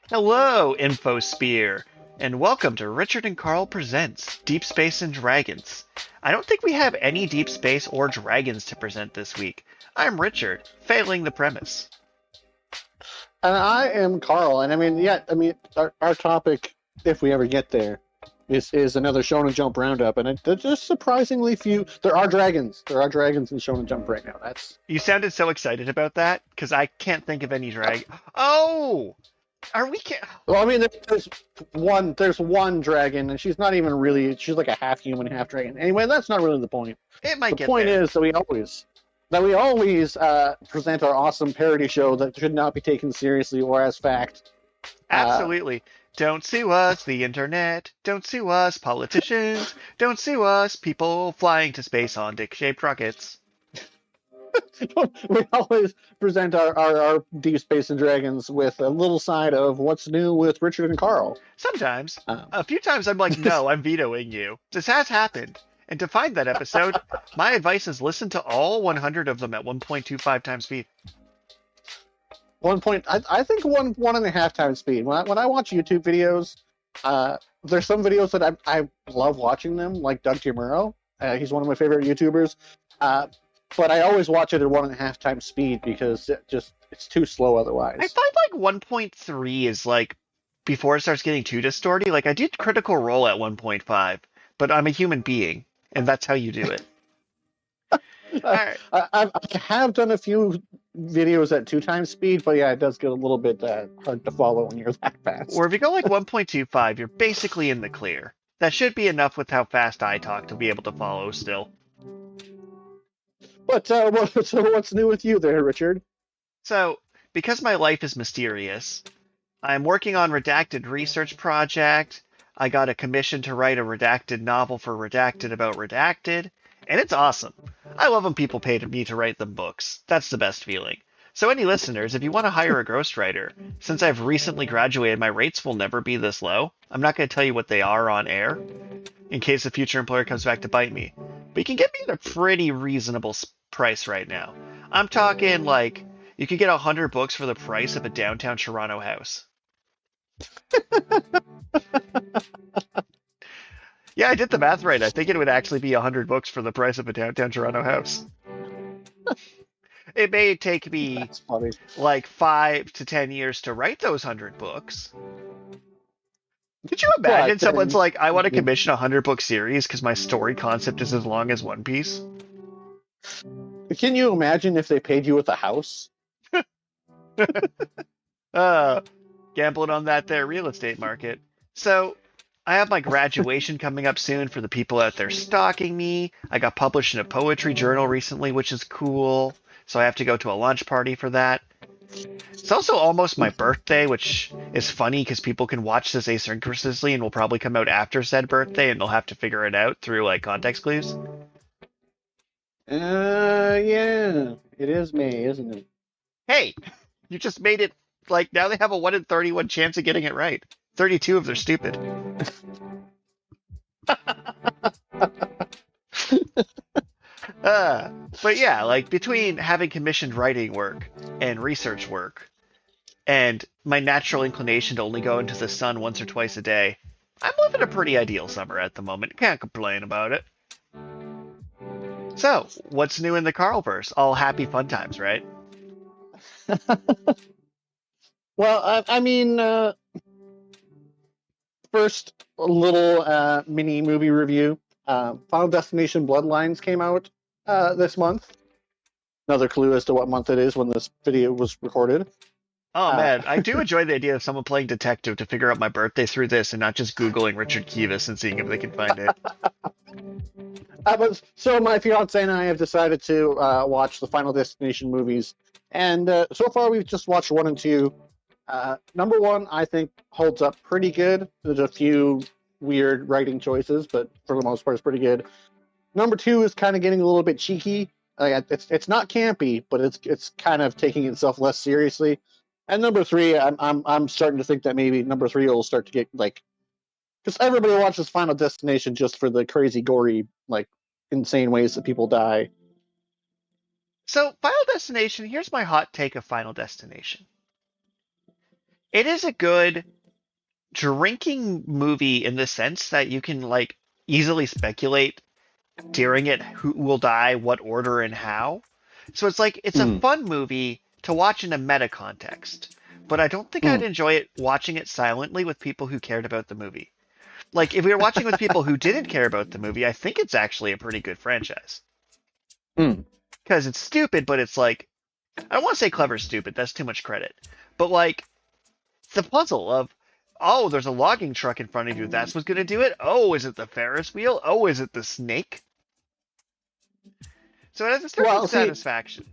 Hello, Infosphere, and welcome to Richard and Karl Presents Deep Space and Dragons. I don't think we have any deep space or dragons to present this week. I'm Richard, failing the premise. And I am Karl, and our topic, if we ever get there, is another Shonen Jump Round Up, and there's just surprisingly few. There are dragons. There are dragons in Shonen Jump right now. That's You sounded so excited about that, because I can't think of any drag. Oh! Are we... well, I mean, there's one dragon, and she's not even really. She's like a half human, half dragon. Anyway, that's not really the point. It might The get point there. is that we always present our awesome parody show that should not be taken seriously or as fact. Absolutely. Don't sue us, the internet. Don't sue us, politicians. Don't sue us, people flying to space on dick-shaped rockets. We always present our Deep Space and Dragons with a little side of what's new with Richard and Karl. Sometimes. Um, A few times I'm like, no, I'm vetoing you. This has happened. And to find that episode, my advice is listen to all 100 of them at 1.25 times speed. I think one and a half times speed. When I watch YouTube videos, there's some videos that I love watching them, like Doug Tamuro. He's one of my favorite YouTubers. But I always watch it at one and a half times speed because it's too slow otherwise. I find like 1.3 is like, before it starts getting too distorty, like I did Critical Role at 1.5, but I'm a human being, and that's how you do it. Alright. I have done a few videos at two times speed, but yeah, it does get a little bit hard to follow when you're that fast. Or if you go like 1.25, you're basically in the clear. That should be enough with how fast I talk to be able to follow still. But so what's new with you there, Richard? So, because my life is mysterious, I'm working on Redacted research project. I got a commission to write a redacted novel for Redacted about Redacted, and it's awesome. I love when people pay me to write them books. That's the best feeling. So any listeners, if you want to hire a ghostwriter, since I've recently graduated, my rates will never be this low. I'm not going to tell you what they are on air, in case a future employer comes back to bite me. But you can get me at a pretty reasonable price right now. I'm talking like, you could get 100 books for the price of a downtown Toronto house. Yeah, I did the math right. I think it would actually be 100 books for the price of a downtown Toronto house. It may take me That's funny. like 5 to 10 years to write those 100 books. Could you imagine But someone's like, I want to commission a 100-book series because my story concept is as long as One Piece? can you imagine if they paid you with a house? Gambling on that there real estate market. So, I have my graduation coming up soon for the people out there stalking me. I got published in a poetry journal recently, which is cool. So I have to go to a lunch party for that. It's also almost my birthday, which is funny because people can watch this asynchronously and will probably come out after said birthday, and they'll have to figure it out through like context clues. Yeah, it is May, isn't it? Hey, you just made it like now they have a 1 in 31 chance of getting it right. 32 if they're stupid. But yeah, like between having commissioned writing work and research work and my natural inclination to only go into the sun once or twice a day, I'm living a pretty ideal summer at the moment. Can't complain about it. So, what's new in the Carlverse? All happy fun times, right? Well, first a little mini movie review. Final Destination Bloodlines came out this month. Another clue as to what month it is when this video was recorded. Oh man, I do enjoy the idea of someone playing detective to figure out my birthday through this and not just Googling Richard Kivas and seeing if they can find it. So my fiance and I have decided to watch the Final Destination movies, and so far we've just watched 1 and 2. Number 1, I think, holds up pretty good. There's a few weird writing choices, but for the most part, it's pretty good. Number 2 is kind of getting a little bit cheeky. It's not campy, but it's kind of taking itself less seriously. And number 3, I'm starting to think that maybe number 3 will start to get like, because everybody watches Final Destination just for the crazy, gory, like insane ways that people die. So, Final Destination, here's my hot take of Final Destination. It is a good drinking movie in the sense that you can like easily speculate during it who will die, what order, and how. So it's like it's a Mm, fun movie to watch in a meta context, but I don't think I'd mm. enjoy it watching it silently with people who cared about the movie. Like if we were watching with people who didn't care about the movie, I think it's actually a pretty good franchise Mm. because it's stupid, but it's like I don't want to say clever stupid. That's too much credit. But like the puzzle of oh, there's a logging truck in front of you. That's what's going to do it. Oh, is it the Ferris wheel? Oh, is it the snake? So it has a certain Well, satisfaction.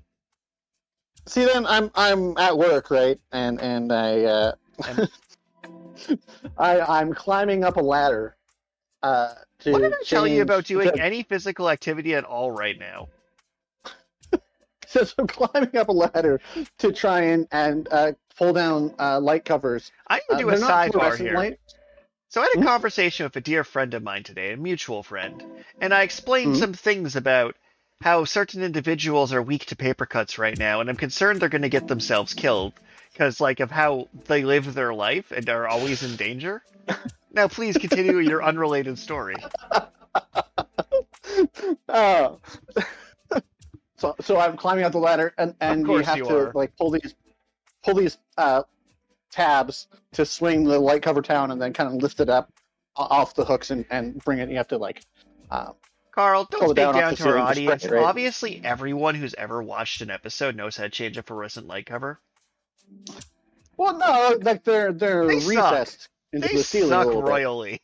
see, then I'm at work, right, and And I'm climbing up a ladder to what did I tell you about doing to- any physical activity at all right now? so I'm climbing up a ladder to try and pull down light covers. I'm going to do a They're not sidebar fluorescent here. light. So I had a Hmm? conversation with a dear friend of mine today, a mutual friend, and I explained Hmm? some things about how certain individuals are weak to paper cuts right now, and I'm concerned they're going to get themselves killed because, like, of how they live their life and are always in danger. Now, please continue your unrelated story. Oh. So I'm climbing up the ladder, and you course have you to are. like pull these tabs to swing the light cover down, and then kind of lift it up off the hooks and bring it. You have to like Carl, pull don't it speak down off down the to our ceiling to audience. spray it, right? Obviously, everyone who's ever watched an episode knows how to change a fluorescent light cover. Well, no, like they're They suck. recessed into They the ceiling a suck little bit. royally.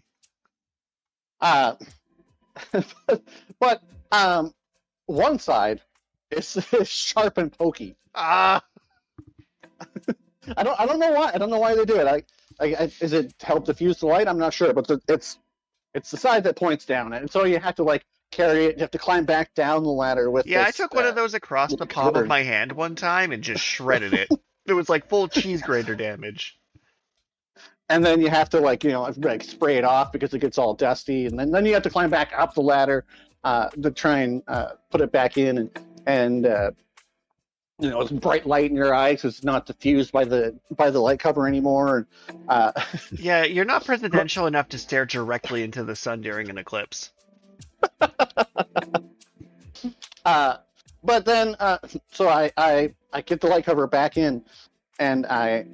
But one side is sharp and pokey. Ah, I don't know why. I don't know why they do it. Is it to help diffuse the light? I'm not sure, but it's the side that points down, and so you have to like carry it. You have to climb back down the ladder with. yeah, I this, took one of those across the palm cover. of my hand one time and just shredded it. It was like full cheese grater damage. And then you have to like like spray it off because it gets all dusty, and then you have to climb back up the ladder to try and put it back in, and it's bright light in your eyes. It's not diffused by the light cover anymore. Yeah, you're not presidential enough to stare directly into the sun during an eclipse. But then, so I get the light cover back in, and I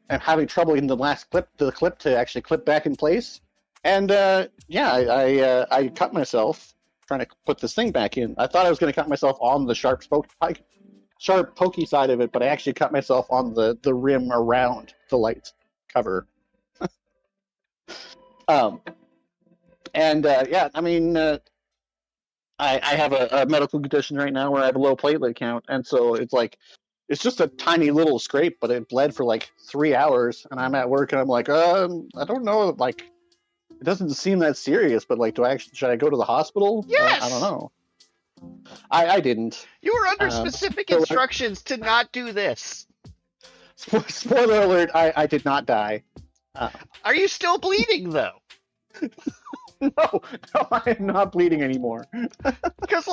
am having trouble getting the clip to actually clip back in place. And I cut myself trying to put this thing back in. I thought I was going to cut myself on the sharp pokey side of it, but I actually cut myself on the rim around the light cover. I have a medical condition right now where I have a low platelet count, and so it's just a tiny little scrape, but it bled for like 3 hours, and I'm at work and I'm like, I don't know, like it doesn't seem that serious, but like, should I go to the hospital? Yes! I don't know. I didn't. You were under specific so instructions to not do this. Spoiler alert: I did not die. Are you still bleeding though? No, I am not bleeding anymore. Because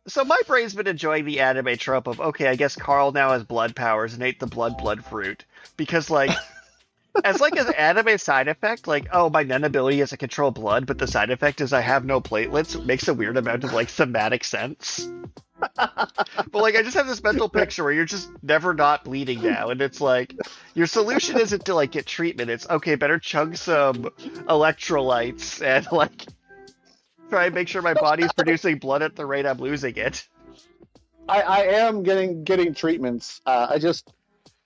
so my brain's been enjoying the anime trope of okay, I guess Karl now has blood powers and ate the blood fruit because as an anime side effect, oh, my nun ability is to control blood, but the side effect is I have no platelets. It makes a weird amount of thematic sense. But I just have this mental picture where you're just never not bleeding now, and it's your solution isn't to get treatment. It's okay, better chug some electrolytes and try and make sure my body's producing blood at the rate I'm losing it. I am getting treatments. I just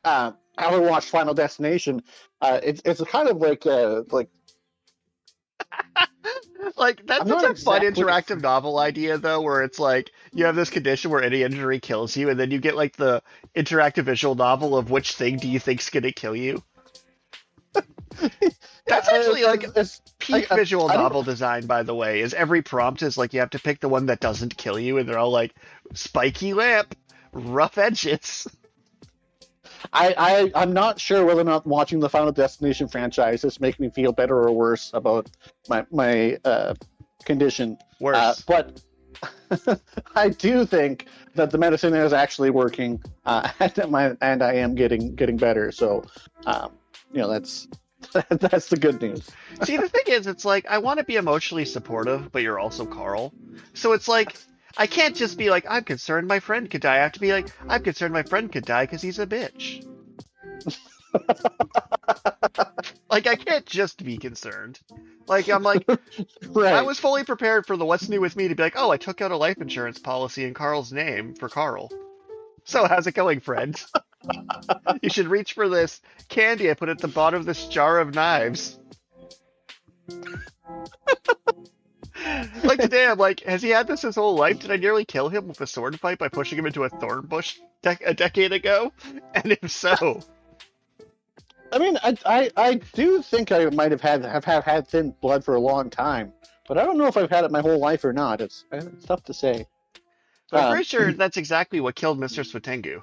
haven't watched Final Destination. It's a kind of like that's not such a fun exactly- interactive novel idea though, where it's you have this condition where any injury kills you, and then you get the interactive visual novel of which thing do you think's gonna kill you. That's actually it's peak visual novel design, by the way. Is every prompt is you have to pick the one that doesn't kill you, and they're all spiky lamp, rough edges. I'm not sure whether or not watching the Final Destination franchise is making me feel better or worse about my condition. Worse. But I do think that the medicine is actually working, and I am getting better. So, that's that's the good news. See, the thing is, it's like I want to be emotionally supportive, but you're also Carl. So it's like I can't just be like, I'm concerned my friend could die. I have to be like, I'm concerned my friend could die because he's a bitch. Like, I can't just be concerned. Like, I'm like, Right. I was fully prepared for the what's new with me to be like, oh, I took out a life insurance policy in Carl's name for Karl. So how's it going, friend? You should reach for this candy I put at the bottom of this jar of knives. Like today, I'm like, has he had this his whole life? Did I nearly kill him with a sword fight by pushing him into a thorn bush a decade ago? And if so, I mean, I do think I might have had thin blood for a long time, but I don't know if I've had it my whole life or not. It's tough to say. I'm pretty sure that's exactly what killed Mr. Swatengu.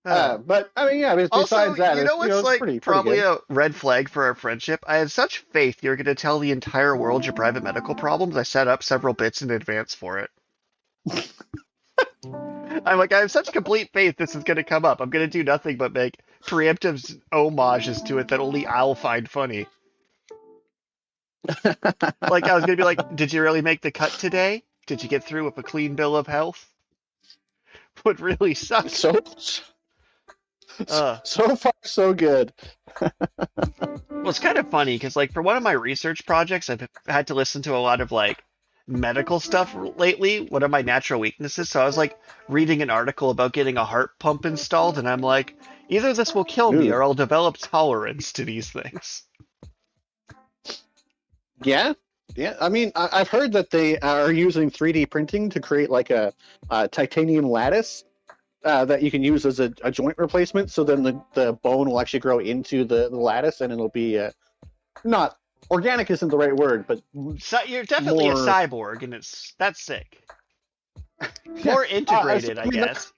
But I mean, yeah. Besides Also, that, you know what's it's like pretty probably good. a red flag for our friendship? I had such faith you're going to tell the entire world your private medical problems. I set up several bits in advance for it. I'm like, I have such complete faith this is going to come up. I'm going to do nothing but make preemptive homages to it that only I'll find funny. Like, I was going to be like, did you really make the cut today? Did you get through with a clean bill of health? What really sucks. So far, so good. Well, it's kind of funny because, like, for one of my research projects, I've had to listen to a lot of, like, medical stuff lately, one of my natural weaknesses. So I was, like, reading an article about getting a heart pump installed, and I'm like, either this will kill me or I'll develop tolerance to these things. Yeah. Yeah. I mean, I've heard that they are using 3D printing to create, like, a titanium lattice that you can use as a joint replacement. So then the bone will actually grow into the lattice, and it'll be not organic isn't the right word, but So you're definitely a cyborg, and that's sick. More integrated, I guess.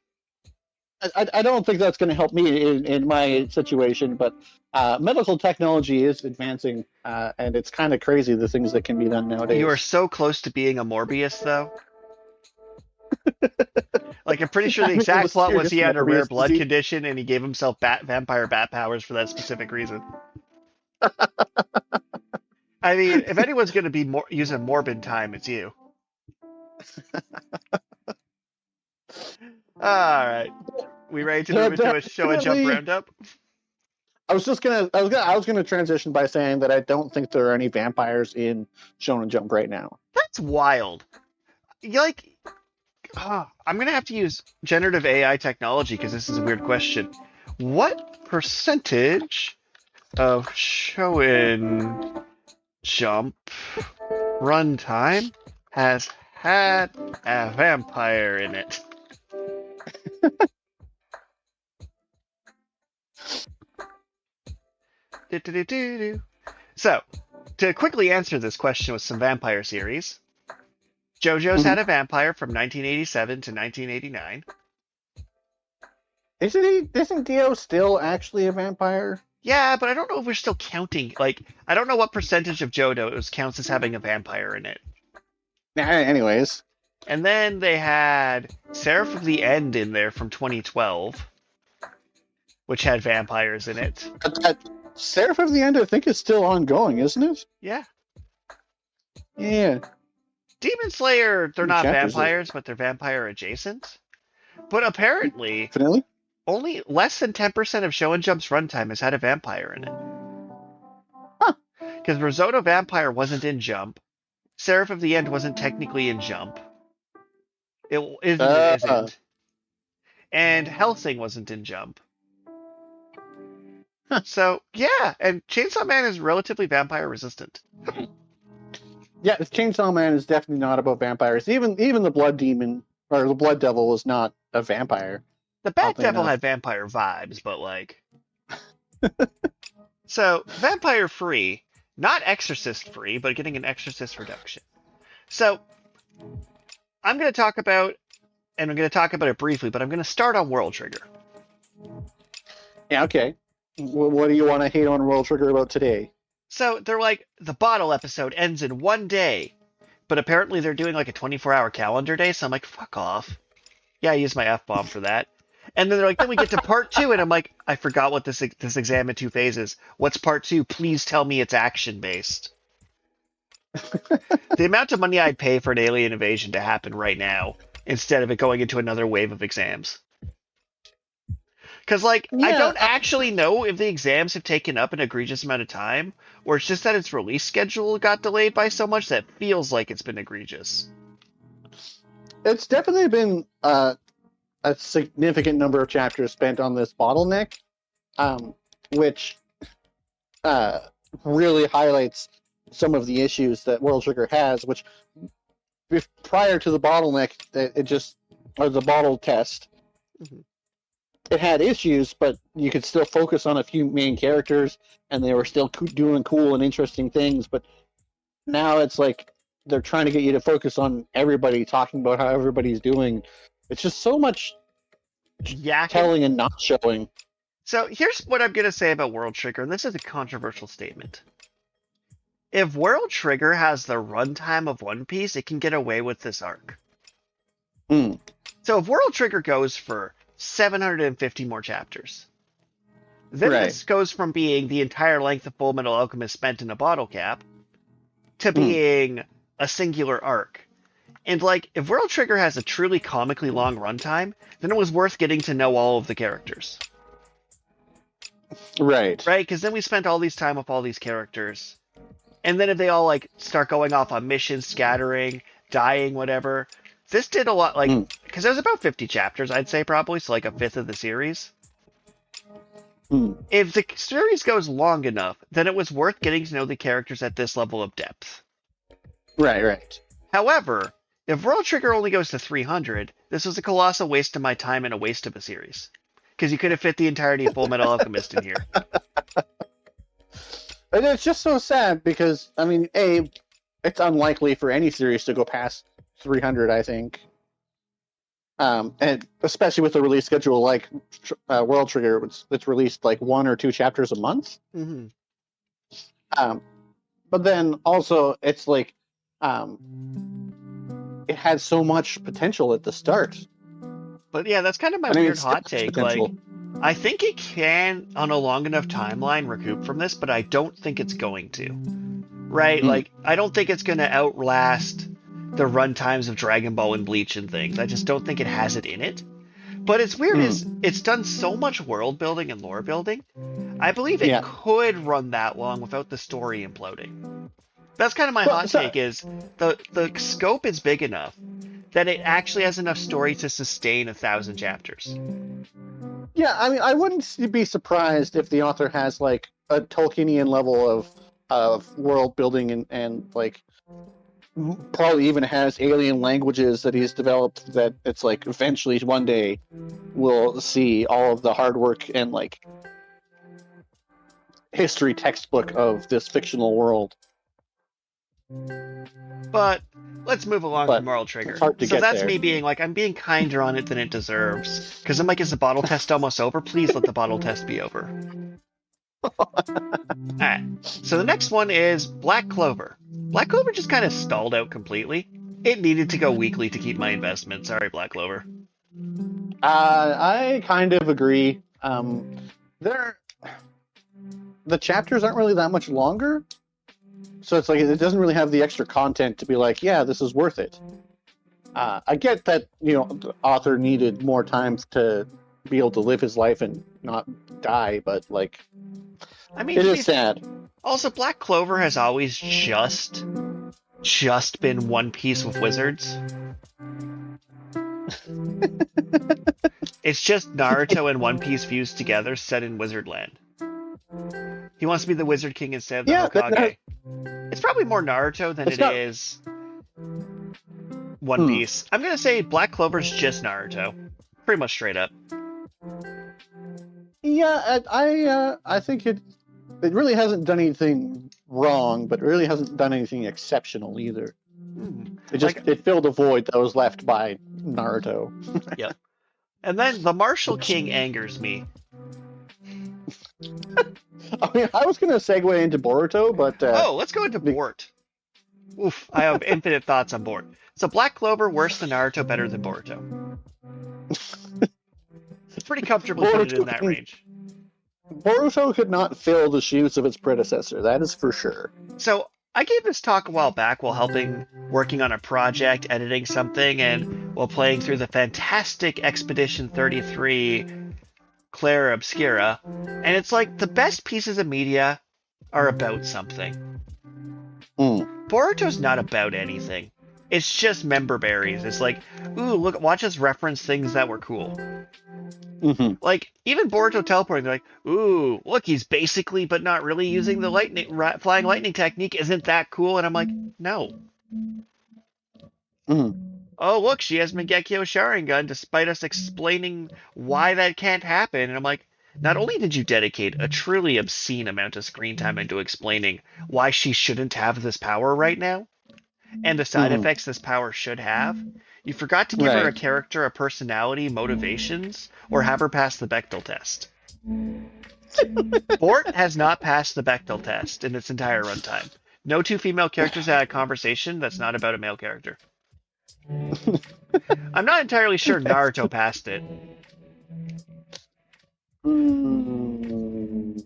I don't think that's going to help me in my situation, but medical technology is advancing, and it's kind of crazy the things that can be done nowadays. You are so close to being a Morbius, though. Like, I'm pretty sure the exact plot was he had a rare blood condition, and he gave himself vampire bat powers for that specific reason. I mean, if anyone's going to be using morbid time, it's you. All right, we ready to move into a Shonen Jump Round Up? I was gonna transition by saying that I don't think there are any vampires in Shonen Jump right now. That's wild. I'm gonna have to use generative AI technology because this is a weird question. What percentage of Shonen Jump runtime has had a vampire in it? So, to quickly answer this question with some vampire series, JoJo's had a vampire from 1987 to 1989. Isn't Dio still actually a vampire? Yeah, but I don't know if we're still counting. Like, I don't know what percentage of JoJo's counts as having a vampire in it. Anyways. And then they had Seraph of the End in there from 2012, which had vampires in it. Seraph of the End, I think, is still ongoing, isn't it? Yeah. Yeah. Demon Slayer, they're not vampires, but they're vampire adjacent. But apparently, only less than 10% of Shonen Jump's runtime has had a vampire in it. Huh. Because Risotto Vampire wasn't in Jump. Seraph of the End wasn't technically in Jump. It isn't. And Hellsing wasn't in Jump. Huh. So, yeah, and Chainsaw Man is relatively vampire resistant. Yeah, Chainsaw Man is definitely not about vampires. Even the Blood Demon, or the Blood Devil, is not a vampire. The Bat Devil had vampire vibes, but like... So, vampire free, not exorcist free, but getting an exorcist reduction. So, I'm going to talk about, and I'm going to talk about it briefly, but I'm going to start on World Trigger. Yeah, okay. What do you want to hate on World Trigger about today? So they're like, the bottle episode ends in 1 day, but apparently they're doing like a 24-hour calendar day. So I'm like, fuck off. Yeah, I used my F-bomb for that. And then they're like, then we get to part 2, and I'm like, I forgot what this exam in 2 phases. What's part 2? Please tell me it's action based. The amount of money I'd pay for an alien invasion to happen right now, instead of it going into another wave of exams. Because, like, I don't actually know if the exams have taken up an egregious amount of time, or it's just that its release schedule got delayed by so much that it feels like it's been egregious. It's definitely been a significant number of chapters spent on this bottleneck, which really highlights some of the issues that World Trigger has, which prior to the bottleneck, or the bottle test, it had issues, but you could still focus on a few main characters, and they were still doing cool and interesting things. But now it's like they're trying to get you to focus on everybody, talking about how everybody's doing. It's just so much telling and not showing. So here's what I'm going to say about World Trigger, and this is a controversial statement. If World Trigger has the runtime of One Piece, it can get away with this arc. So if World Trigger goes for 750 more chapters, then this goes from being the entire length of Full Metal Alchemist spent in a bottle cap to being a singular arc. And, like, if World Trigger has a truly comically long runtime, then it was worth getting to know all of the characters. Right, because then we spent all these time with all these characters. And then if they all, like, start going off on missions, scattering, dying, whatever, this did a lot, like, because there's about 50 chapters, I'd say, probably, so, like, a fifth of the series. If the series goes long enough, then it was worth getting to know the characters at this level of depth. Right. However, if World Trigger only goes to 300, this was a colossal waste of my time and a waste of a series. Because you could have fit the entirety of Full Metal Alchemist in here. And it's just so sad because, I mean, it's unlikely for any series to go past 300, I think. And especially with the release schedule like World Trigger, it's released like 1 or 2 chapters a month. But then also, it's like, it had so much potential at the start. But yeah, that's kind of my weird hot take. Like, I think it can, on a long enough timeline, recoup from this, but I don't think it's going to. Right? Like, I don't think it's going to outlast the runtimes of Dragon Ball and Bleach and things. I just don't think it has it in it. But it's weird is it's done so much world building and lore building. I believe it could run that long without the story imploding. That's kind of my hot take is the scope is big enough that it actually has enough story to sustain 1,000 chapters. Yeah, I mean, I wouldn't be surprised if the author has like a Tolkienian level of world building and like probably even has alien languages that he's developed that it's like eventually one day we'll see all of the hard work and like history textbook of this fictional world. But let's move along from World Trigger. So that's me being like, I'm being kinder on it than it deserves. Because I'm like, is the bottle test almost over? Please let the bottle test be over. Alright, so the next one is Black Clover. Black Clover just kind of stalled out completely. It needed to go weekly to keep my investment. Sorry, Black Clover. I kind of agree. The chapters aren't really that much longer. So it's like it doesn't really have the extra content to be like, yeah, this is worth it. I get that, the author needed more time to be able to live his life and not die, but like, I mean, it is sad. Also, Black Clover has always just been One Piece with wizards. It's just Naruto and One Piece fused together, set in Wizardland. He wants to be the Wizard King instead of the Hokage. It's probably more Naruto than is One Piece. I'm going to say Black Clover's just Naruto. Pretty much straight up. Yeah, I think it really hasn't done anything wrong, but it really hasn't done anything exceptional either. It filled a void that was left by Naruto. Yep. And then the Martial King angers me. I mean, I was going to segue into Boruto, but Oh, let's go into Bort. Oof, I have infinite thoughts on Bort. So Black Clover worse than Naruto, better than Boruto. Pretty comfortably put it in that range. Boruto could not fill the shoes of its predecessor. That is for sure. So I gave this talk a while back while working on a project, editing something, and while playing through the fantastic Expedition 33 Clara Obscura, and it's like the best pieces of media are about something. Boruto's not about anything. It's just member berries. It's like, ooh, look, watch us reference things that were cool. Like, even Boruto teleporting, they're like, ooh, look, he's basically, but not really using the flying lightning technique. Isn't that cool? And I'm like, no. Oh, look, she has Mangekyo Sharingan, despite us explaining why that can't happen. And I'm like, not only did you dedicate a truly obscene amount of screen time into explaining why she shouldn't have this power right now, and the side effects this power should have, you forgot to give her a character, a personality, motivations, or have her pass the Bechdel test. Bort has not passed the Bechdel test in its entire runtime. No two female characters had a conversation that's not about a male character. I'm not entirely sure Naruto passed it.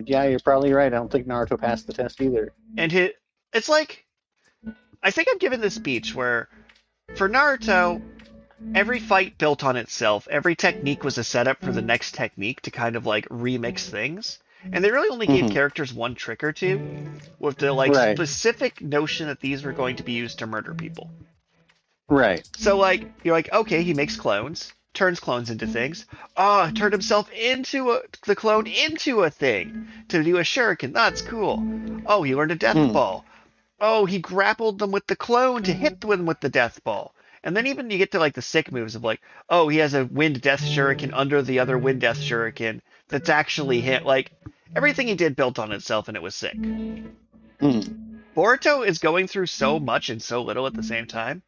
Yeah, you're probably right. I don't think Naruto passed the test either. And it's like, I think I've given this speech where, for Naruto, every fight built on itself. Every technique was a setup for the next technique to kind of like remix things. And they really only gave characters one trick or two, with the like specific notion that these were going to be used to murder people. Right. So like, you're like, okay, he makes clones, turns clones into things. Oh, turned himself into the clone into a thing to do a shuriken. That's cool. Oh, he learned a death ball. Oh, he grappled them with the clone to hit them with the death ball. And then even you get to like the sick moves of like, oh, he has a wind death shuriken under the other wind death shuriken that's actually hit. Like, everything he did built on itself and it was sick. Boruto is going through so much and so little at the same time.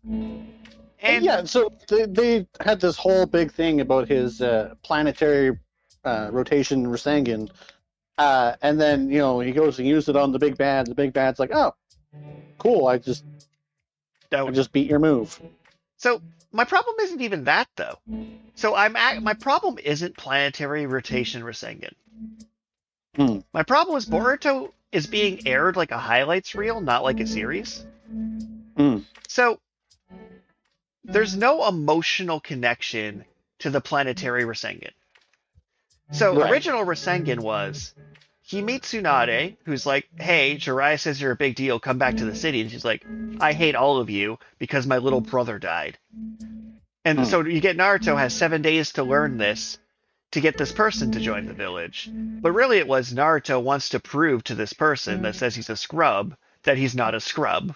And yeah, so they had this whole big thing about his planetary rotation Rasengan. And then, you know, he goes and uses it on the big bad. The big bad's like, oh, cool, I just beat your move. So my problem isn't even that, though. So my problem isn't planetary rotation Rasengan. My problem is Boruto is being aired like a highlights reel, not like a series. So there's no emotional connection to the planetary Rasengan. So original Rasengan was, he meets Tsunade, who's like, hey, Jiraiya says you're a big deal, come back to the city. And she's like, I hate all of you because my little brother died. And so you get Naruto has 7 days to learn this, to get this person to join the village. But really it was Naruto wants to prove to this person that says he's a scrub, that he's not a scrub.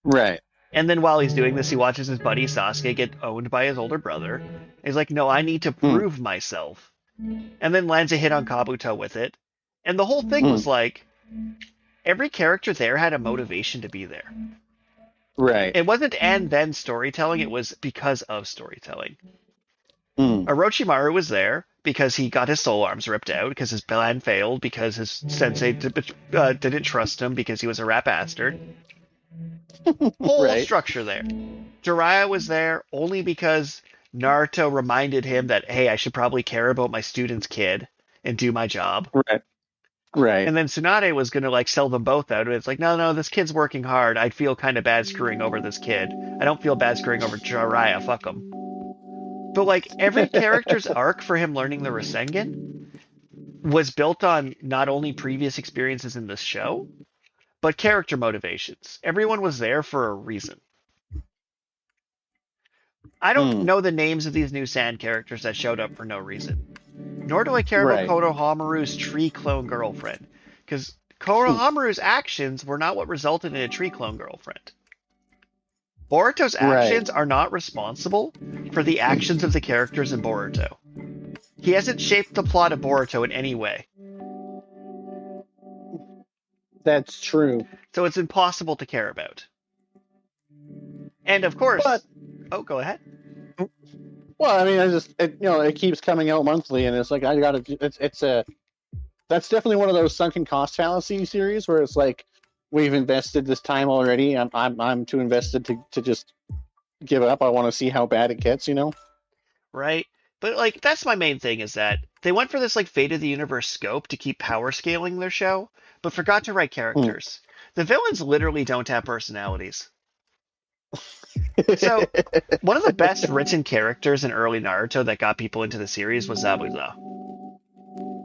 Right. And then while he's doing this, he watches his buddy Sasuke get owned by his older brother. He's like, no, I need to prove myself. And then lands a hit on Kabuto with it. And the whole thing was like, every character there had a motivation to be there. Right. It wasn't and then storytelling, it was because of storytelling. Orochimaru was there because he got his soul arms ripped out, because his plan failed, because his sensei didn't trust him, because he was a rat bastard. Whole structure there. Jiraiya was there only because Naruto reminded him that, hey, I should probably care about my student's kid and do my job. Right. And then Tsunade was going to like sell them both out. And it's like, no, this kid's working hard. I'd feel kind of bad screwing over this kid. I don't feel bad screwing over Jiraiya. Fuck him. But like every character's arc for him learning the Rasengan was built on not only previous experiences in this show, but character motivations. Everyone was there for a reason. I don't know the names of these new Sand characters that showed up for no reason. Nor do I care about Konohamaru's tree clone girlfriend. Because Konohamaru's actions were not what resulted in a tree clone girlfriend. Boruto's actions are not responsible for the actions of the characters in Boruto. He hasn't shaped the plot of Boruto in any way. That's true. So it's impossible to care about. And of course... Oh, go ahead. Well, I mean, it keeps coming out monthly, and it's like, that's definitely one of those sunken cost fallacy series where it's like we've invested this time already. I'm too invested to just give up. I want to see how bad it gets. right? But like that's my main thing is that they went for this like fate of the universe scope to keep power scaling their show, but forgot to write Mm. characters. The villains literally don't have personalities. So one of the best written characters in early Naruto that got people into the series was Zabuza.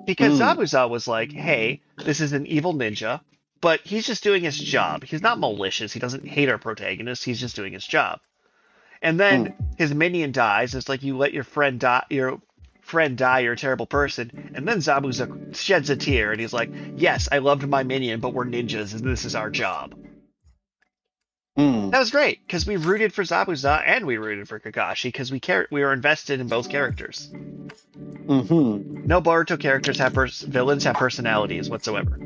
Because Mm. Zabuza was like, hey, this is an evil ninja, but he's just doing his job. He's not malicious. He doesn't hate our protagonist. He's just doing his job. And then Mm. his minion dies. It's like you let your friend die. Your friend die. You're a terrible person. And then Zabuza sheds a tear, and he's like, "Yes, I loved my minion, but we're ninjas, and this is our job." Mm. That was great because we rooted for Zabuza and we rooted for Kakashi because we were invested in both characters. Mm-hmm. No Boruto characters have villains have personalities whatsoever.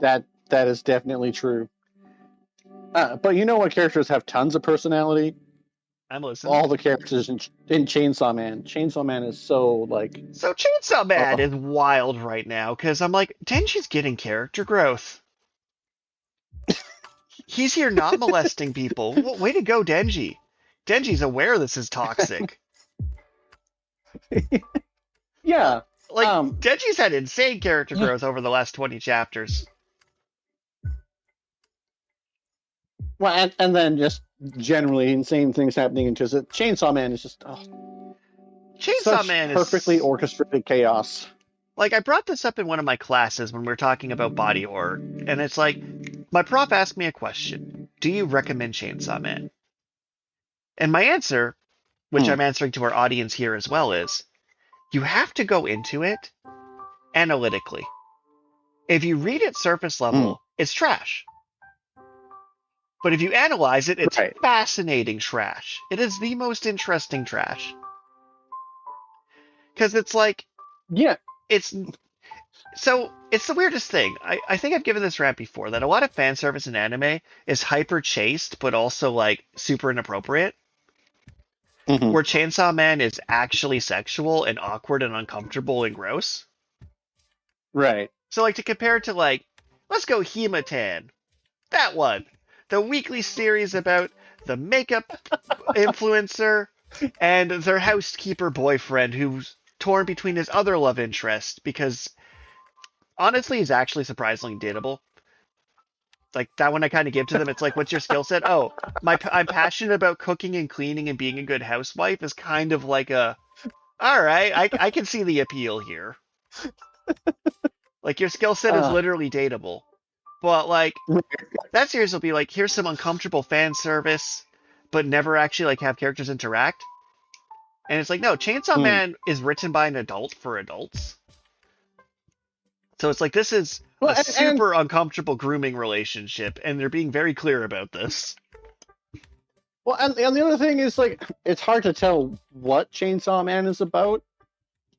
That is definitely true. But you know what characters have tons of personality? I'm listening. All the characters in Chainsaw Man. Chainsaw Man is so like. So Chainsaw Man is wild right now because I'm like, Denji's getting character growth. He's here not molesting people. Well, way to go, Denji. Denji's aware this is toxic. Yeah. Like, Denji's had insane character growth over the last 20 chapters. Well, and then just generally insane things happening into it. Chainsaw Man is just Chainsaw Man is perfectly orchestrated chaos. Like, I brought this up in one of my classes when we were talking about body horror, and it's like, my prof asked me a question. Do you recommend Chainsaw Man? And my answer, which I'm answering to our audience here as well, is you have to go into it analytically. If you read it surface level, it's trash. But if you analyze it, it's fascinating trash. It is the most interesting trash. Because it's like... Yeah. It's the weirdest thing. I think I've given this rant before, that a lot of fan service in anime is hyper chaste, but also like super inappropriate. Mm-hmm. Where Chainsaw Man is actually sexual and awkward and uncomfortable and gross. Right. So like to compare it to like, let's go Himatan. That one. The weekly series about the makeup influencer and their housekeeper boyfriend who's torn between his other love interest because honestly he's actually surprisingly dateable. Like that one I kind of give to them. It's like, what's your skill set? Oh, I'm passionate about cooking and cleaning and being a good housewife is kind of like a, all right, I can see the appeal here. Like your skill set is literally dateable. But like that series will be like, here's some uncomfortable fan service, but never actually like have characters interact. And it's like, no, Chainsaw Man is written by an adult for adults. So it's like, this is a super uncomfortable grooming relationship, and they're being very clear about this. Well, and the other thing is, like, it's hard to tell what Chainsaw Man is about,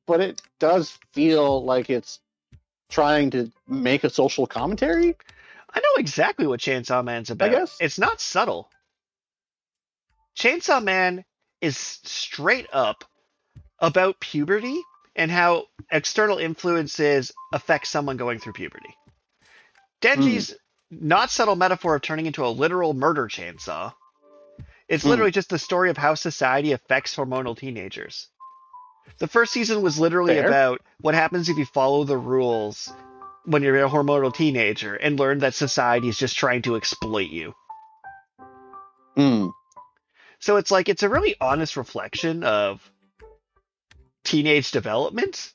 but it does feel like it's trying to make a social commentary. I know exactly what Chainsaw Man's about. I guess. It's not subtle. Chainsaw Man is straight up about puberty and how external influences affect someone going through puberty. Denji's not subtle metaphor of turning into a literal murder chainsaw. It's literally just the story of how society affects hormonal teenagers. The first season was literally about what happens if you follow the rules when you're a hormonal teenager and learn that society is just trying to exploit you. So it's like, it's a really honest reflection of teenage development.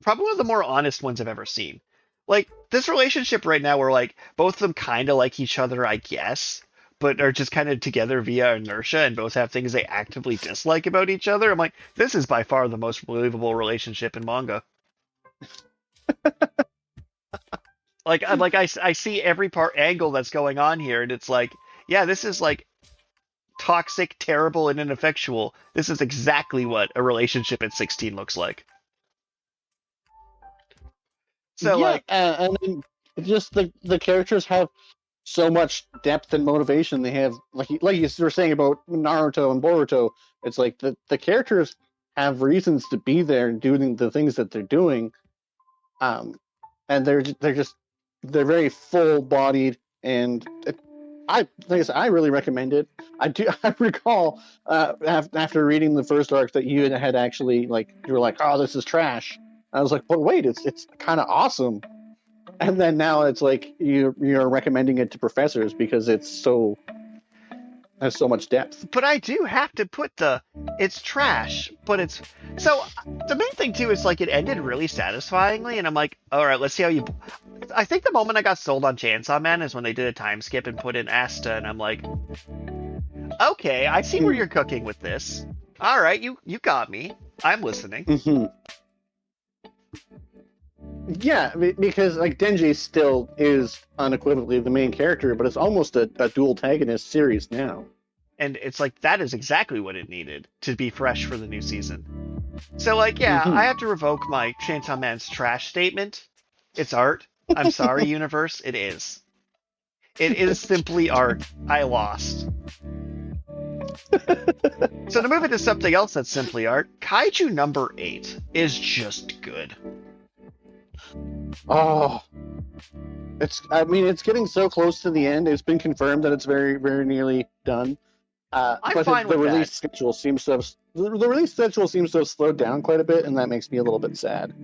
Probably one of the more honest ones I've ever seen. Like, this relationship right now where, like, both of them kind of like each other, I guess, but are just kind of together via inertia and both have things they actively dislike about each other. I'm like, this is by far the most believable relationship in manga. I see every angle that's going on here, and it's like, yeah, this is like toxic, terrible, and ineffectual. This is exactly what a relationship at 16 looks like. So yeah, and then just the characters have so much depth and motivation. They have like you were saying about Naruto and Boruto. It's like the characters have reasons to be there and doing the things that they're doing. And they're very full bodied, and I really recommend it. I recall after reading the first arc that you had actually you were like, oh, this is trash. I was like, but wait, it's kind of awesome. And then now it's like you're recommending it to professors because has so much depth. But I do have to put it's trash, but it's so the main thing too is like it ended really satisfyingly, and I'm like, all right, let's see how you. I think the moment I got sold on Chainsaw Man is when they did a time skip and put in Asta, and I'm like, okay, I see where you're cooking with this. All right, you got me. I'm listening. Mm-hmm. Yeah, because like Denji still is unequivocally the main character, but it's almost a dual antagonist series now. And it's like that is exactly what it needed to be fresh for the new season. So like, yeah, I have to revoke my Chainsaw Man's trash statement. It's art. I'm sorry, universe. It is. It is simply art. I lost. So to move into something else that's simply art, Kaiju number 8 is just good. Oh, it's getting so close to the end. It's been confirmed that it's very, very nearly done. I'm fine with the release that. schedule seems to have slowed down quite a bit, and that makes me a little bit sad.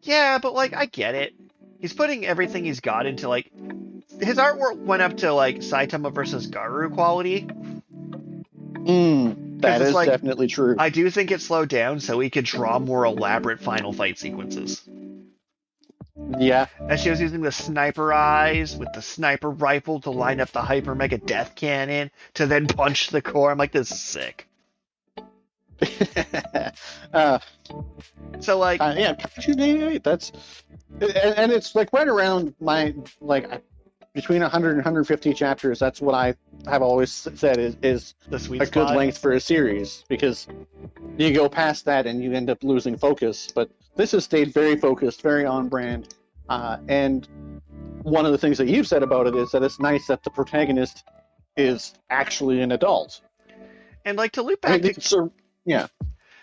Yeah, but like I get it. He's putting everything he's got into like his artwork went up to like Saitama versus Garu quality. That is like, definitely true. I do think it slowed down so he could draw more elaborate final fight sequences. Yeah. And she was using the sniper eyes with the sniper rifle to line up the Hyper Mega Death Cannon to then punch the core. I'm like, this is sick. So like, yeah, that's, and it's like right around my between 100 and 150 chapters. That's what I have always said is the sweet a spot. Good length for a series, because you go past that and you end up losing focus. But this has stayed very focused, very on brand. And one of the things that you've said about it is that it's nice that the protagonist is actually an adult. And like to loop back yeah.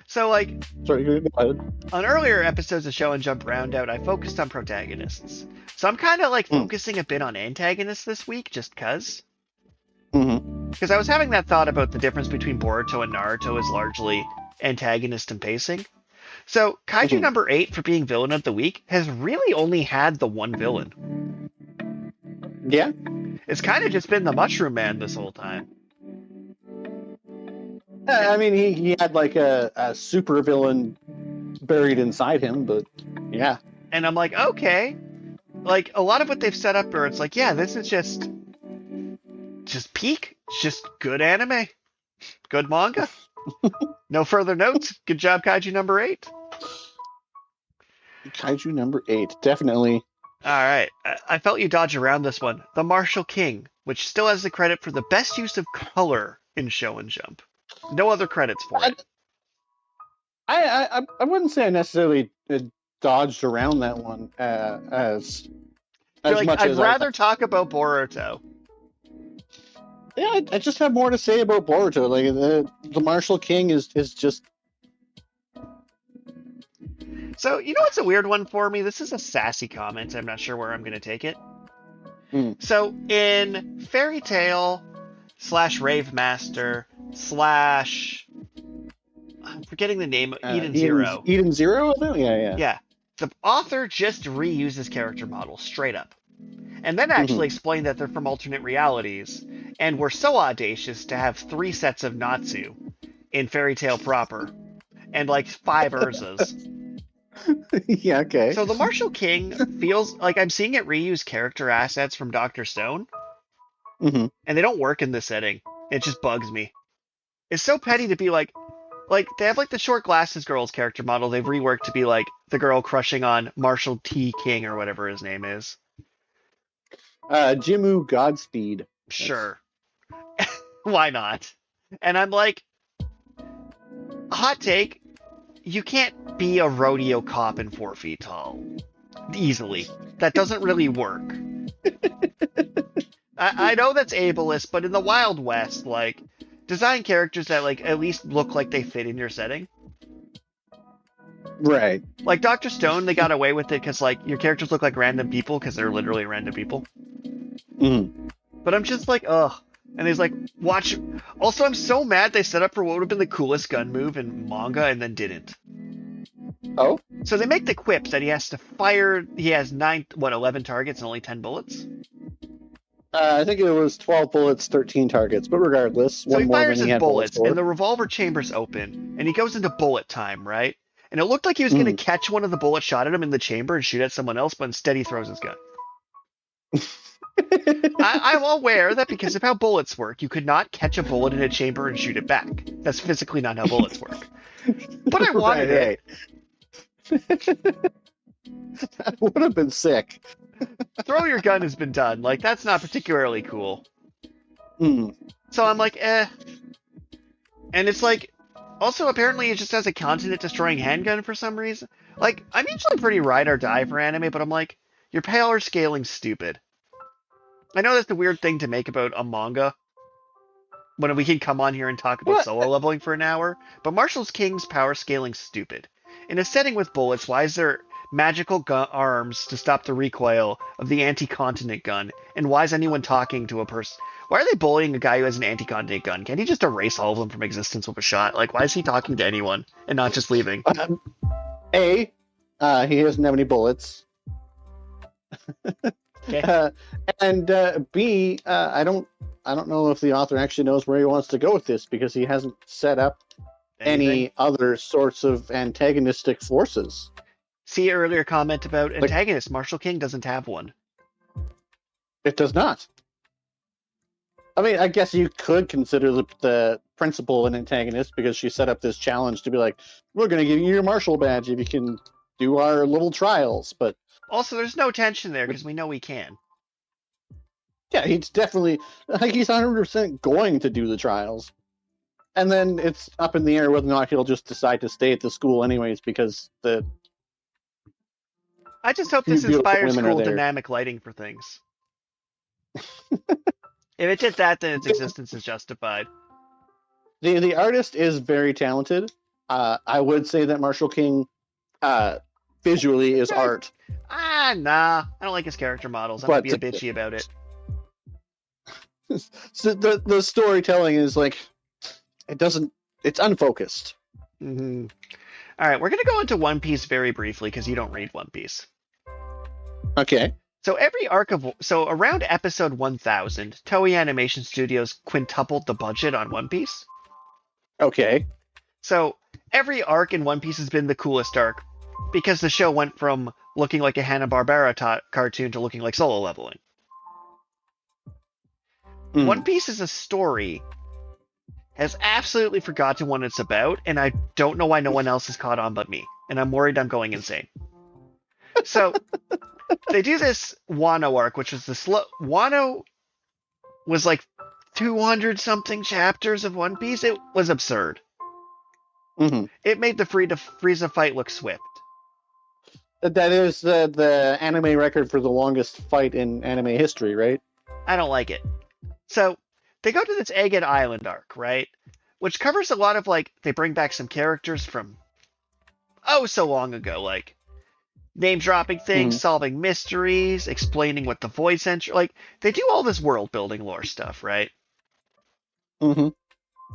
So like, sorry, go ahead. On earlier episodes of Shonen Jump Round Out, I focused on protagonists. So I'm kind of like focusing a bit on antagonists this week, just cuz. Because I was having that thought about the difference between Boruto and Naruto is largely antagonist and pacing. So Kaiju number 8 for being villain of the week has really only had the one villain. Yeah. It's kind of just been the Mushroom Man this whole time. I mean, he had like a super villain buried inside him, but yeah. And I'm like, okay. Like, a lot of what they've set up where it's like, yeah, this is just peak. It's just good anime. Good manga. No further notes. Good job, Kaiju number 8. Kaiju number 8, definitely. All right. I felt you dodge around this one. The Martial King, which still has the credit for the best use of color in Shonen Jump. No other credits for it. I wouldn't say I necessarily dodged around that one as like, much I'd as rather talk about Boruto. Yeah, I just have more to say about Boruto. Like the Martial King is just. So you know what's a weird one for me? This is a sassy comment. I'm not sure where I'm going to take it. So in Fairy Tail / Rave Master / I'm forgetting the name. Eden Zero. Eden Zero? Yeah. Yeah. The author just reuses character models straight up. And then actually explained that they're from alternate realities, and were so audacious to have 3 sets of Natsu in Fairy Tail proper, and like 5 Urzas. Yeah, okay. So the Martial King feels like I'm seeing it reuse character assets from Dr. Stone, and they don't work in this setting. It just bugs me. It's so petty to be like they have like the short glasses girl's character model they've reworked to be like the girl crushing on Marshall T. King or whatever his name is. Jimu Godspeed. Sure. Why not? And I'm like, hot take, you can't be a rodeo cop and 4 feet tall. Easily. That doesn't really work. I know that's ableist, but in the Wild West, like, design characters that like at least look like they fit in your setting. Right. Like Dr. Stone, they got away with it because like your characters look like random people because they're literally random people. Mm-hmm. But I'm just like, ugh. And he's like, watch. Also, I'm so mad they set up for what would have been the coolest gun move in manga and then didn't. Oh? So they make the quip that he has to fire. He has 11 targets and only 10 bullets. I think it was 12 bullets, 13 targets, but regardless, So one he more fires than he his had bullets, for. and the revolver chamber's open, and he goes into bullet time, right? And it looked like he was going to catch one of the bullets shot at him in the chamber and shoot at someone else, but instead he throws his gun. I'm aware that because of how bullets work, you could not catch a bullet in a chamber and shoot it back. That's physically not how bullets work. But I wanted it. That would have been sick. Throw your gun has been done. Like, that's not particularly cool. Mm. So I'm like, eh. And it's like, also apparently it just has a continent-destroying handgun for some reason. Like, I'm usually pretty ride or die for anime, but I'm like, your power scaling's stupid. I know that's the weird thing to make about a manga, when we can come on here and talk about solo leveling for an hour, but Marshall King's power scaling's stupid. In a setting with bullets, why is there magical arms to stop the recoil of the anti-continent gun? And why is anyone talking to a person? Why are they bullying a guy who has an anti-continent gun? Can't he just erase all of them from existence with a shot? Like, why is he talking to anyone and not just leaving? A, he doesn't have any bullets. Okay. And B, I don't know if the author actually knows where he wants to go with this, because he hasn't set up any other sorts of antagonistic forces. See earlier comment about antagonist. Marshall King doesn't have one. It does not. I mean, I guess you could consider the principal an antagonist, because she set up this challenge to be like, we're going to give you your Marshall badge if you can do our little trials. But also, there's no tension there because we know he can. Yeah, he's definitely, like, he's 100% going to do the trials. And then it's up in the air whether or not he'll just decide to stay at the school anyways, because I just hope this inspires cool dynamic lighting for things. If it did that, then its existence is justified. The artist is very talented. I would say that Marshall King visually is art. Nah. I don't like his character models. I'm going to be a bitchy about it. So the storytelling is like, it's unfocused. Mm-hmm. All right, we're going to go into One Piece very briefly because you don't read One Piece. Okay. So around episode 1000, Toei Animation Studios quintupled the budget on One Piece. Okay. So every arc in One Piece has been the coolest arc because the show went from looking like a Hanna-Barbera cartoon to looking like Solo Leveling. One Piece is a story has absolutely forgotten what it's about, and I don't know why no one else has caught on but me, and I'm worried I'm going insane. So they do this Wano arc, which was Wano was like 200 something chapters of One Piece. It was absurd. Mm-hmm. It made the Frieza fight look swift. That is the anime record for the longest fight in anime history, right? I don't like it. So they go to this Agate Island arc, right? Which covers a lot of, like, they bring back some characters from so long ago, like name-dropping things, solving mysteries, explaining what the voice entry, like, they do all this world-building lore stuff, right? Mm-hmm.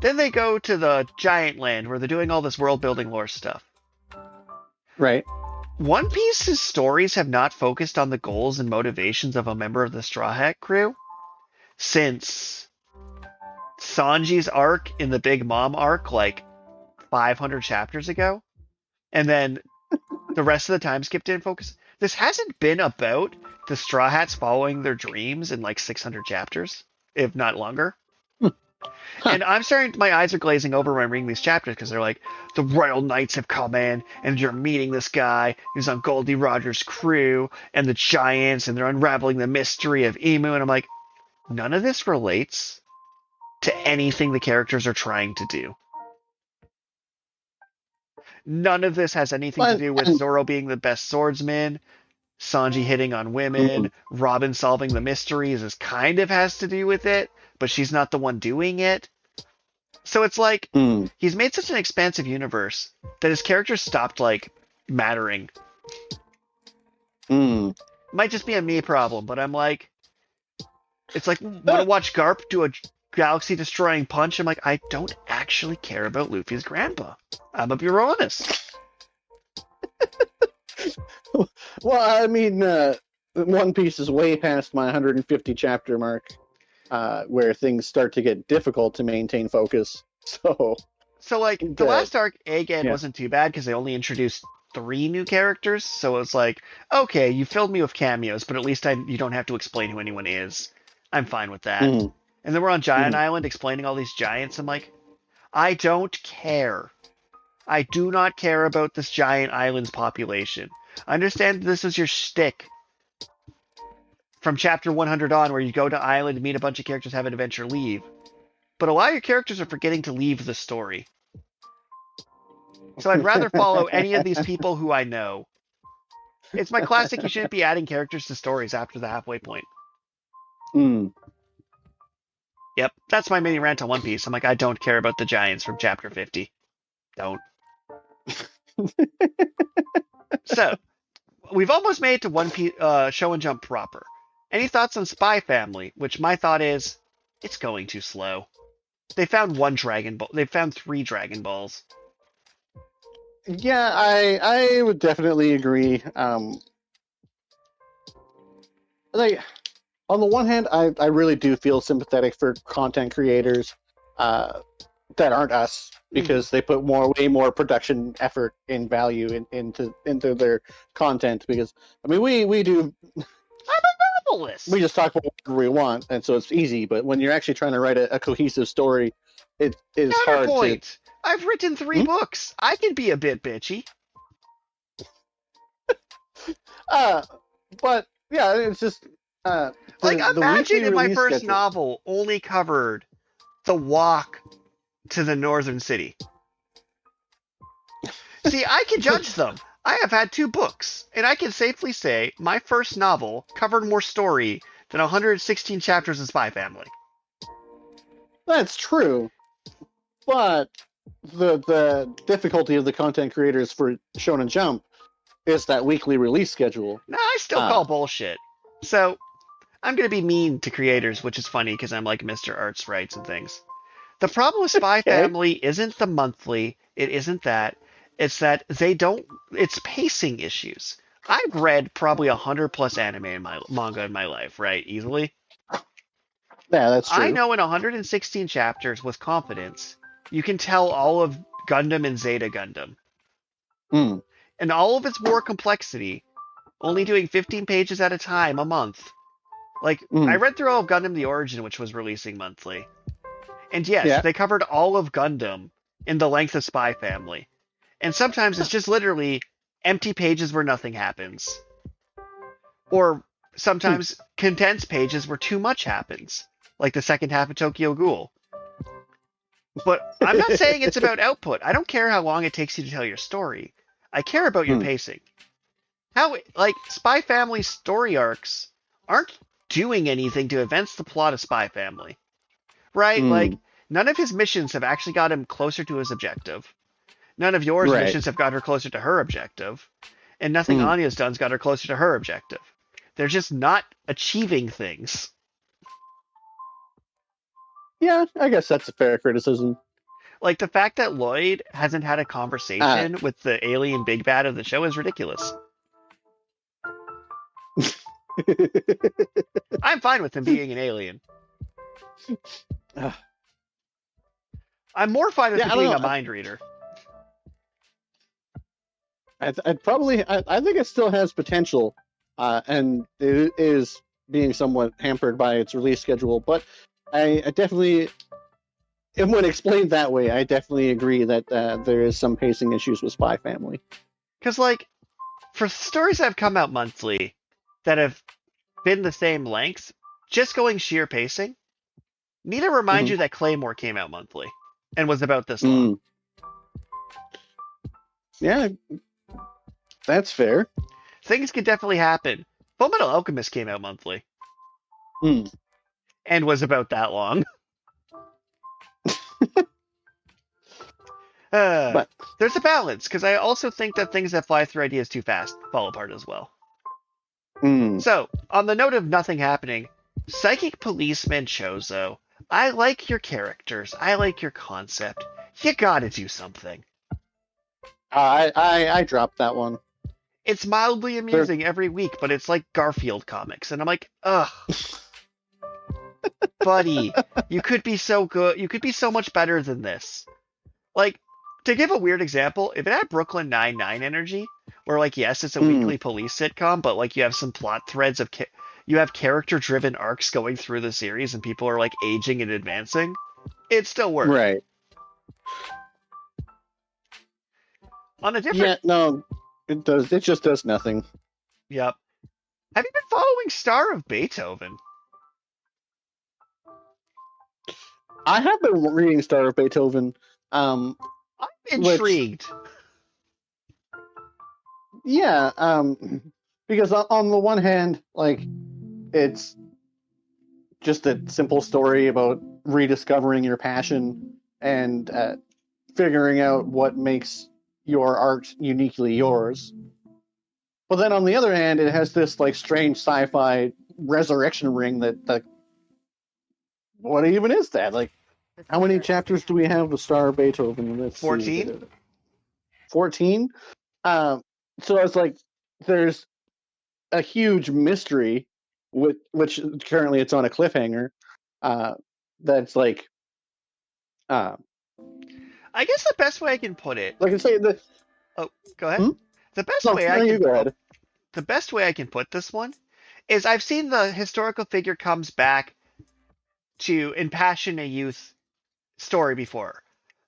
Then they go to the Giant Land where they're doing all this world-building lore stuff. Right. One Piece's stories have not focused on the goals and motivations of a member of the Straw Hat crew since Sanji's arc in the Big Mom arc, like 500 chapters ago. And then the rest of the time skip didn't focus. This hasn't been about the Straw Hats following their dreams in like 600 chapters, if not longer. And my eyes are glazing over when I'm reading these chapters because they're like, the Royal Knights have come in and you're meeting this guy who's on Goldie Roger's crew and the Giants and they're unraveling the mystery of Emu. And I'm like, none of this relates to anything the characters are trying to do. None of this has anything to do with Zoro being the best swordsman, Sanji hitting on women, Robin solving the mysteries. This kind of has to do with it, but she's not the one doing it. So it's like, he's made such an expansive universe that his characters stopped, like, mattering. Might just be a me problem, but I'm like, it's like when I watch Garp do a galaxy-destroying punch, I'm like, I don't actually care about Luffy's grandpa. I'm gonna be real honest. Well, I mean, One Piece is way past my 150 chapter mark, where things start to get difficult to maintain focus. So like the last arc, Egghead wasn't too bad because they only introduced 3 new characters. So it's like, okay, you filled me with cameos, but at least you don't have to explain who anyone is. I'm fine with that. And then we're on Giant Island explaining all these giants. I'm like, I don't care. I do not care about this giant island's population. I understand this is your shtick from chapter 100 on, where you go to island, meet a bunch of characters, have an adventure, leave. But a lot of your characters are forgetting to leave the story. So I'd rather follow any of these people who I know. It's my classic, you shouldn't be adding characters to stories after the halfway point. Yep, that's my mini rant on One Piece. I'm like, I don't care about the giants from chapter 50. Don't. So, we've almost made it to One Piece Shonen Jump proper. Any thoughts on Spy Family? Which my thought is, it's going too slow. They found 1 Dragon Ball. They found 3 Dragon Balls. Yeah, I would definitely agree. Like, on the one hand, I really do feel sympathetic for content creators that aren't us, because they put way more production effort and value into their content. Because I mean, we do. I'm a novelist. We just talk about whatever we want, and so it's easy. But when you're actually trying to write a cohesive story, it is hard to. I've written 3 books. I can be a bit bitchy. But yeah, it's just imagine if my first novel only covered the walk to the northern city. See, I can judge them. I have had 2 books, and I can safely say my first novel covered more story than 116 chapters of Spy Family. That's true, but the difficulty of the content creators for Shonen Jump is that weekly release schedule. No, I still call bullshit. So, I'm going to be mean to creators, which is funny because I'm like Mr. Arts Rights and things. The problem with Spy Family isn't the monthly. It isn't that. It's that it's pacing issues. I've read probably 100+ anime in my manga in my life, right? Easily. Yeah, that's true. I know in 116 chapters with confidence, you can tell all of Gundam and Zeta Gundam. And all of its war complexity, only doing 15 pages at a time a month. Like, I read through all of Gundam The Origin, which was releasing monthly. And yes, they covered all of Gundam in the length of Spy Family. And sometimes it's just literally empty pages where nothing happens. Or sometimes condensed pages where too much happens. Like the second half of Tokyo Ghoul. But I'm not saying it's about output. I don't care how long it takes you to tell your story. I care about your pacing. Spy Family story arcs aren't doing anything to advance the plot of Spy Family. Right? Like, none of his missions have actually got him closer to his objective. None of yours missions have got her closer to her objective. And nothing Anya's done's got her closer to her objective. They're just not achieving things. Yeah, I guess that's a fair criticism. Like, the fact that Lloyd hasn't had a conversation with the alien big bad of the show is ridiculous. I'm fine with him being an alien. I'm more fine with him being a mind reader. I think it still has potential, and it is being somewhat hampered by its release schedule. But I definitely, and when explained that way, I definitely agree that there is some pacing issues with Spy Family. Because, like, for stories that have come out monthly that have been the same length, just going sheer pacing, need to remind you that Claymore came out monthly and was about this long. Yeah, that's fair. Things could definitely happen. Fullmetal Alchemist came out monthly. And was about that long. But There's a balance, because I also think that things that fly through ideas too fast fall apart as well. Mm. So, on the note of nothing happening, Psychic Policeman Chozo, I like your characters. I like your concept. You gotta do something. I dropped that one. It's mildly amusing every week, but it's like Garfield comics, and I'm like, ugh. Buddy, you could be so good. You could be so much better than this. Like, to give a weird example, if it had Brooklyn Nine-Nine energy, where, like, yes, it's a weekly police sitcom, but, like, you have some plot threads of... you have character-driven arcs going through the series, and people are, like, aging and advancing, it still works. Right. On a different... Yeah, no, it does. It just does nothing. Yep. Have you been following Star of Beethoven? I have been reading Star of Beethoven. I'm intrigued. Because on the one hand, like, it's just a simple story about rediscovering your passion and figuring out what makes your art uniquely yours. But then on the other hand, it has this like strange sci-fi resurrection ring that what even is that? Like, how many chapters do we have of Star of Beethoven? 14? 14? So it's like, there's a huge mystery, which currently it's on a cliffhanger, that's like... I guess the best way I can put it... Like I say, Oh, go ahead. The best way I can put this one is I've seen the historical figure comes back to impassion a youth story before.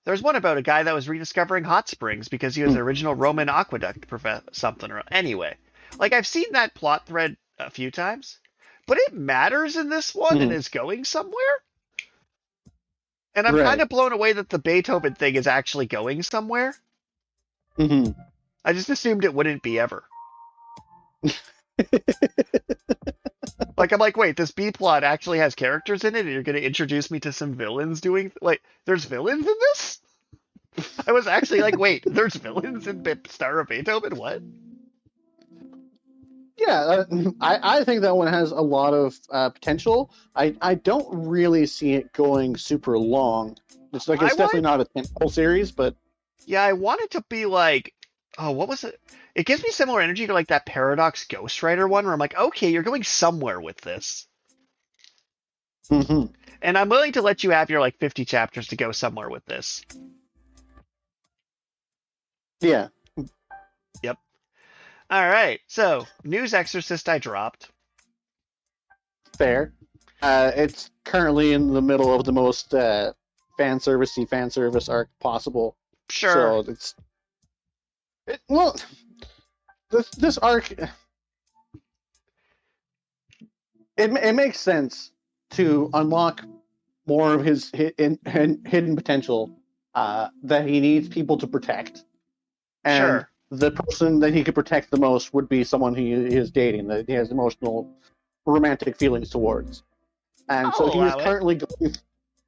There's one about a guy that was rediscovering hot springs because he was an original Roman aqueduct something or anyway. Like, I've seen that plot thread a few times, but it matters in this one and is going somewhere. And I'm kind of blown away that the Beethoven thing is actually going somewhere. Mm-hmm. I just assumed it wouldn't be ever. Like, I'm like, wait, this B-plot actually has characters in it, and you're going to introduce me to some villains doing... Like, there's villains in this? I was actually like, wait, there's villains in Star of Beethoven? What? Yeah, I think that one has a lot of potential. I don't really see it going super long. It's definitely not a whole series, but... Yeah, I want it to be like... Oh, what was it? It gives me similar energy to like that Paradox Ghostwriter one where I'm like, okay, you're going somewhere with this. Mm-hmm. And I'm willing to let you have your like 50 chapters to go somewhere with this. Yeah. Yep. All right. So, News Exorcist I dropped. Fair. It's currently in the middle of the most fan service arc possible. Sure. So this arc, it makes sense to unlock more of his hidden potential that he needs people to protect. And the person that he could protect the most would be someone he is dating, that he has emotional, romantic feelings towards. And so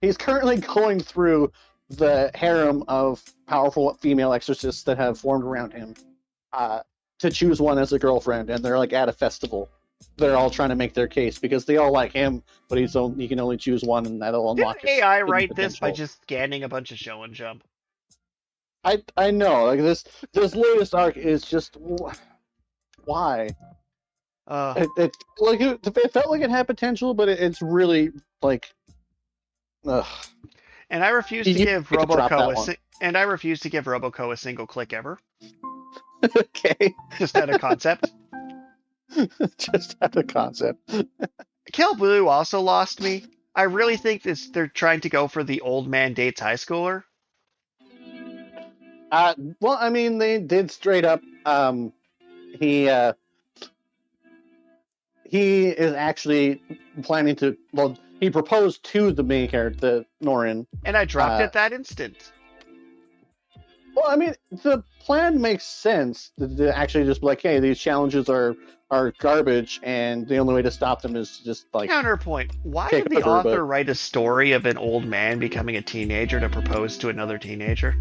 he's currently going through the harem of powerful female exorcists that have formed around him to choose one as a girlfriend, and they're like at a festival. They're all trying to make their case because they all like him, but he can only choose one, and that'll unlock. Did AI write this by just scanning a bunch of Shonen Jump? I know, like this latest arc is just why. It felt like it had potential, but it's really like. And I refuse to give Roboco a single click ever. Okay. Just out of concept. Just out of concept. Kill Blue also lost me. I really think they're trying to go for the old man dates high schooler. Well, I mean, they did straight up. He is actually planning to. Well, he proposed to the main character, Norin. And I dropped at that instant. Well, I mean, the plan makes sense to actually just be like, hey, these challenges are garbage, and the only way to stop them is just like... Counterpoint. Why did the author write a story of an old man becoming a teenager to propose to another teenager?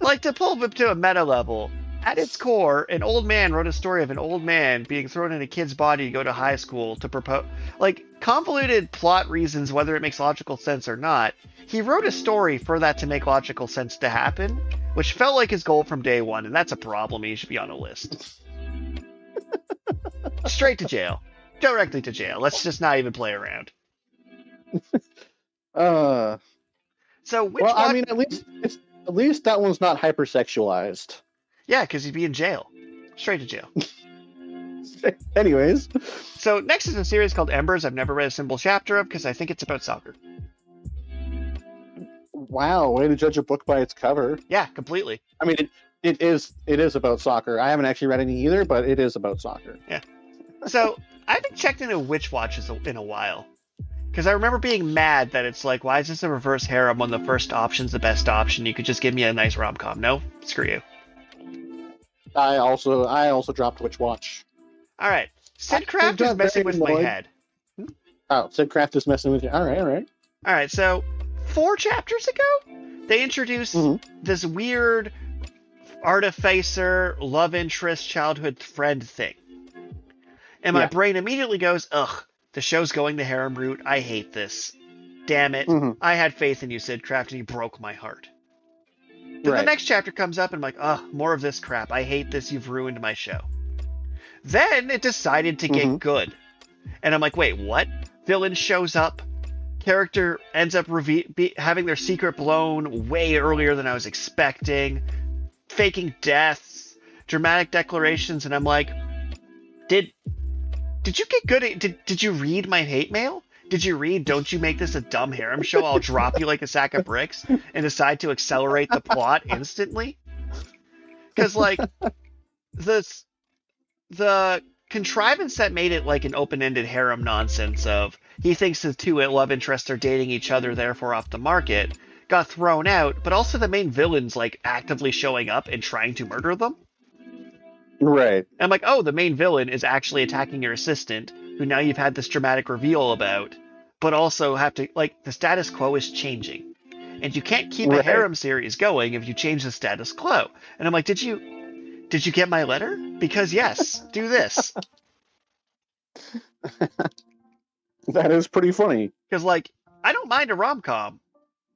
Like, to pull it to a meta level, at its core, an old man wrote a story of an old man being thrown in a kid's body to go to high school to propose. Like, convoluted plot reasons, whether it makes logical sense or not. He wrote a story for that to make logical sense to happen, which felt like his goal from day one, and that's a problem. He should be on a list. Straight to jail. Directly to jail. Let's just not even play around. So, which well, one... I mean, at least that one's not hypersexualized. Yeah, because he'd be in jail. Straight to jail. Anyways. So, next is a series called Embers. I've never read a single chapter of because I think it's about soccer. Wow, way to judge a book by its cover. Yeah, completely. I mean, it is about soccer. I haven't actually read any either, but it is about soccer. Yeah. So, I haven't checked into Witch Watch in a while. Because I remember being mad that it's like, why is this a reverse harem when the first option's the best option? You could just give me a nice rom-com. No? Screw you. I also dropped Witch Watch. All right. Sidcraft is messing with my head. Oh, Sidcraft is messing with you. All right. All right, so 4 chapters ago, they introduced this weird artificer, love interest, childhood friend thing. And my brain immediately goes, ugh, the show's going the harem route. I hate this. Damn it. I had faith in you, Sidcraft, and you broke my heart. Then the next chapter comes up, and I'm like, ugh, more of this crap. I hate this. You've ruined my show. Then it decided to get good. And I'm like, wait, what? Villain shows up. Character ends up having their secret blown way earlier than I was expecting. Faking deaths. Dramatic declarations. And I'm like, did you get good at... Did you read my hate mail? Did you read, don't you make this a dumb harem show? I'll drop you like a sack of bricks and decide to accelerate the plot instantly? Because, like, the contrivance that made it like an open-ended harem nonsense of he thinks the two love interests are dating each other, therefore off the market, got thrown out, but also the main villain's, like, actively showing up and trying to murder them. Right. I'm like, oh, the main villain is actually attacking your assistant, who now you've had this dramatic reveal about, but also have to, like, the status quo is changing. And you can't keep a harem series going if you change the status quo. And I'm like, did you get my letter? Because yes, do this. That is pretty funny. Because, like, I don't mind a rom-com,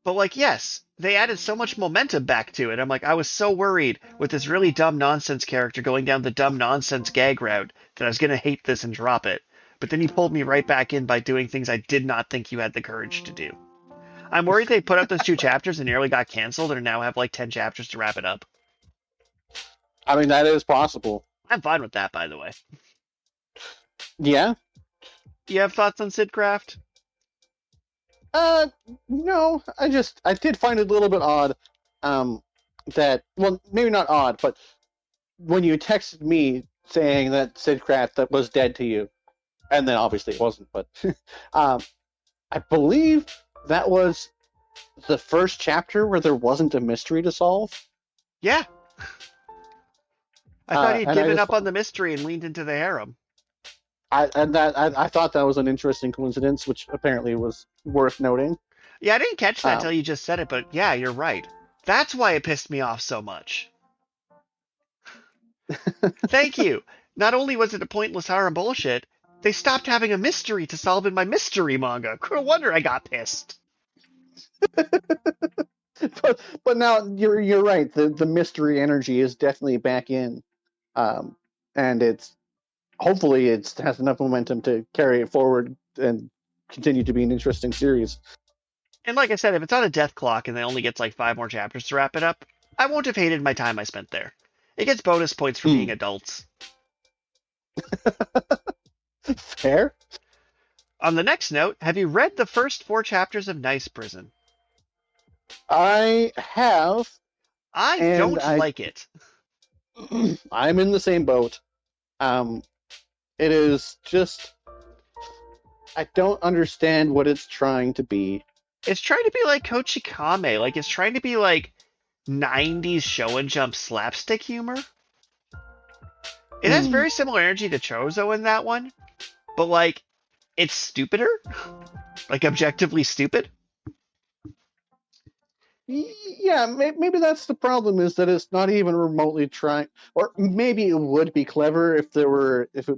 but, like, yes, they added so much momentum back to it. I'm like, I was so worried with this really dumb nonsense character going down the dumb nonsense gag route that I was going to hate this and drop it. But then you pulled me right back in by doing things I did not think you had the courage to do. I'm worried they put up those 2 chapters and nearly got canceled and now have like 10 chapters to wrap it up. I mean, that is possible. I'm fine with that, by the way. Yeah? You have thoughts on Sidcraft? No. I did find it a little bit odd, that, well, maybe not odd, but when you texted me saying that Sidcraft that was dead to you, and then obviously it wasn't, but I believe that was the first chapter where there wasn't a mystery to solve. Yeah. I thought he'd given up on the mystery and leaned into the harem. I thought that was an interesting coincidence, which apparently was worth noting. Yeah, I didn't catch that until you just said it, but yeah, you're right. That's why it pissed me off so much. Thank you. Not only was it a pointless harem bullshit, they stopped having a mystery to solve in my mystery manga. No wonder I got pissed. but now you're right. The mystery energy is definitely back in, and it's hopefully it has enough momentum to carry it forward and continue to be an interesting series. And like I said, if it's on a death clock and it only gets like 5 more chapters to wrap it up, I won't have hated my time I spent there. It gets bonus points for being adults. Fair. On the next note, have you read the first 4 chapters of Nice Prison? I have. I don't like it. I'm in the same boat. It is just... I don't understand what it's trying to be. It's trying to be like Kochikame. Like, it's trying to be like 90s Shonen Jump slapstick humor. It has very similar energy to Chozo in that one, but, like, it's stupider. Like, objectively stupid. Yeah, maybe that's the problem, is that it's not even remotely trying. Or maybe it would be clever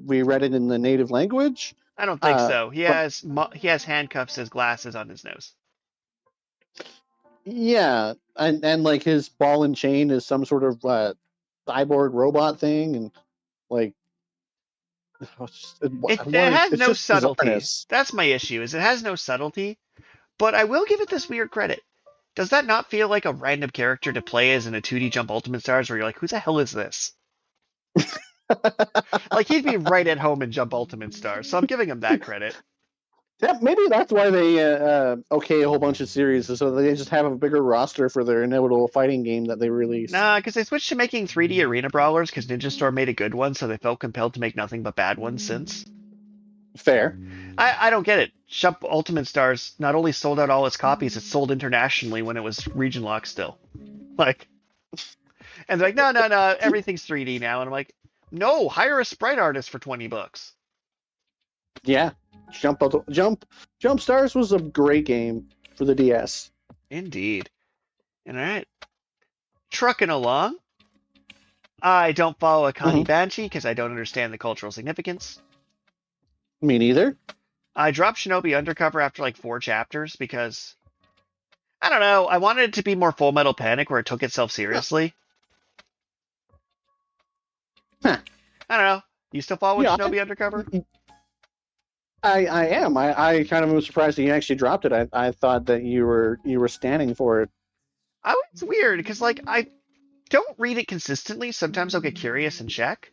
we read it in the native language. I don't think so. But He has handcuffs as glasses on his nose. yeah, and like his ball and chain is some sort of cyborg robot thing, and like It has it's no just subtlety. bizarreness. That's my issue. Is it has no subtlety. But I will give it this weird credit. Does that not feel like a random character to play as in a 2D Jump Ultimate Stars, where you're like, who the hell is this? Like he'd be right at home in Jump Ultimate Stars, so I'm giving him that credit. Yeah, maybe that's why they okay a whole bunch of series, so they just have a bigger roster for their inevitable fighting game that they release. Nah, because they switched to making 3D arena brawlers because Ninja Storm made a good one, so they felt compelled to make nothing but bad ones since. Fair. I don't get it. Jump Ultimate Stars not only sold out all its copies, it sold internationally when it was region locked still. Like, and they're like, no, everything's 3D now. And I'm like, no, hire a sprite artist for $20. Yeah, Jump Stars was a great game for the DS. Indeed. And all right, trucking along. I don't follow Akane Banshee because I don't understand the cultural significance. Me neither. I dropped Shinobi Undercover after like 4 chapters because, I don't know, I wanted it to be more Full Metal Panic where it took itself seriously. Huh. I don't know. You still follow Shinobi Undercover? I am. I kind of was surprised that you actually dropped it. I thought that you were standing for it. It's weird because like I don't read it consistently. Sometimes I'll get curious and check.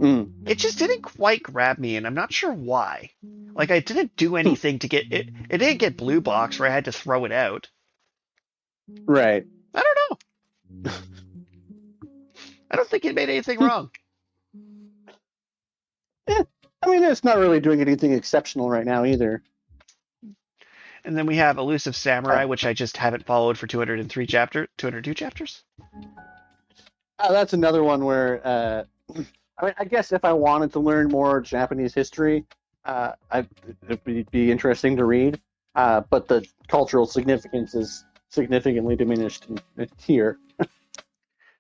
It just didn't quite grab me, and I'm not sure why. Like I didn't do anything to get it. It didn't get blue box where I had to throw it out. Right. I don't know. I don't think it made anything wrong. Yeah. I mean, it's not really doing anything exceptional right now either. And then we have Elusive Samurai, which I just haven't followed for 202 chapters. That's another one where, I mean, I guess if I wanted to learn more Japanese history, it'd be interesting to read. But the cultural significance is significantly diminished here.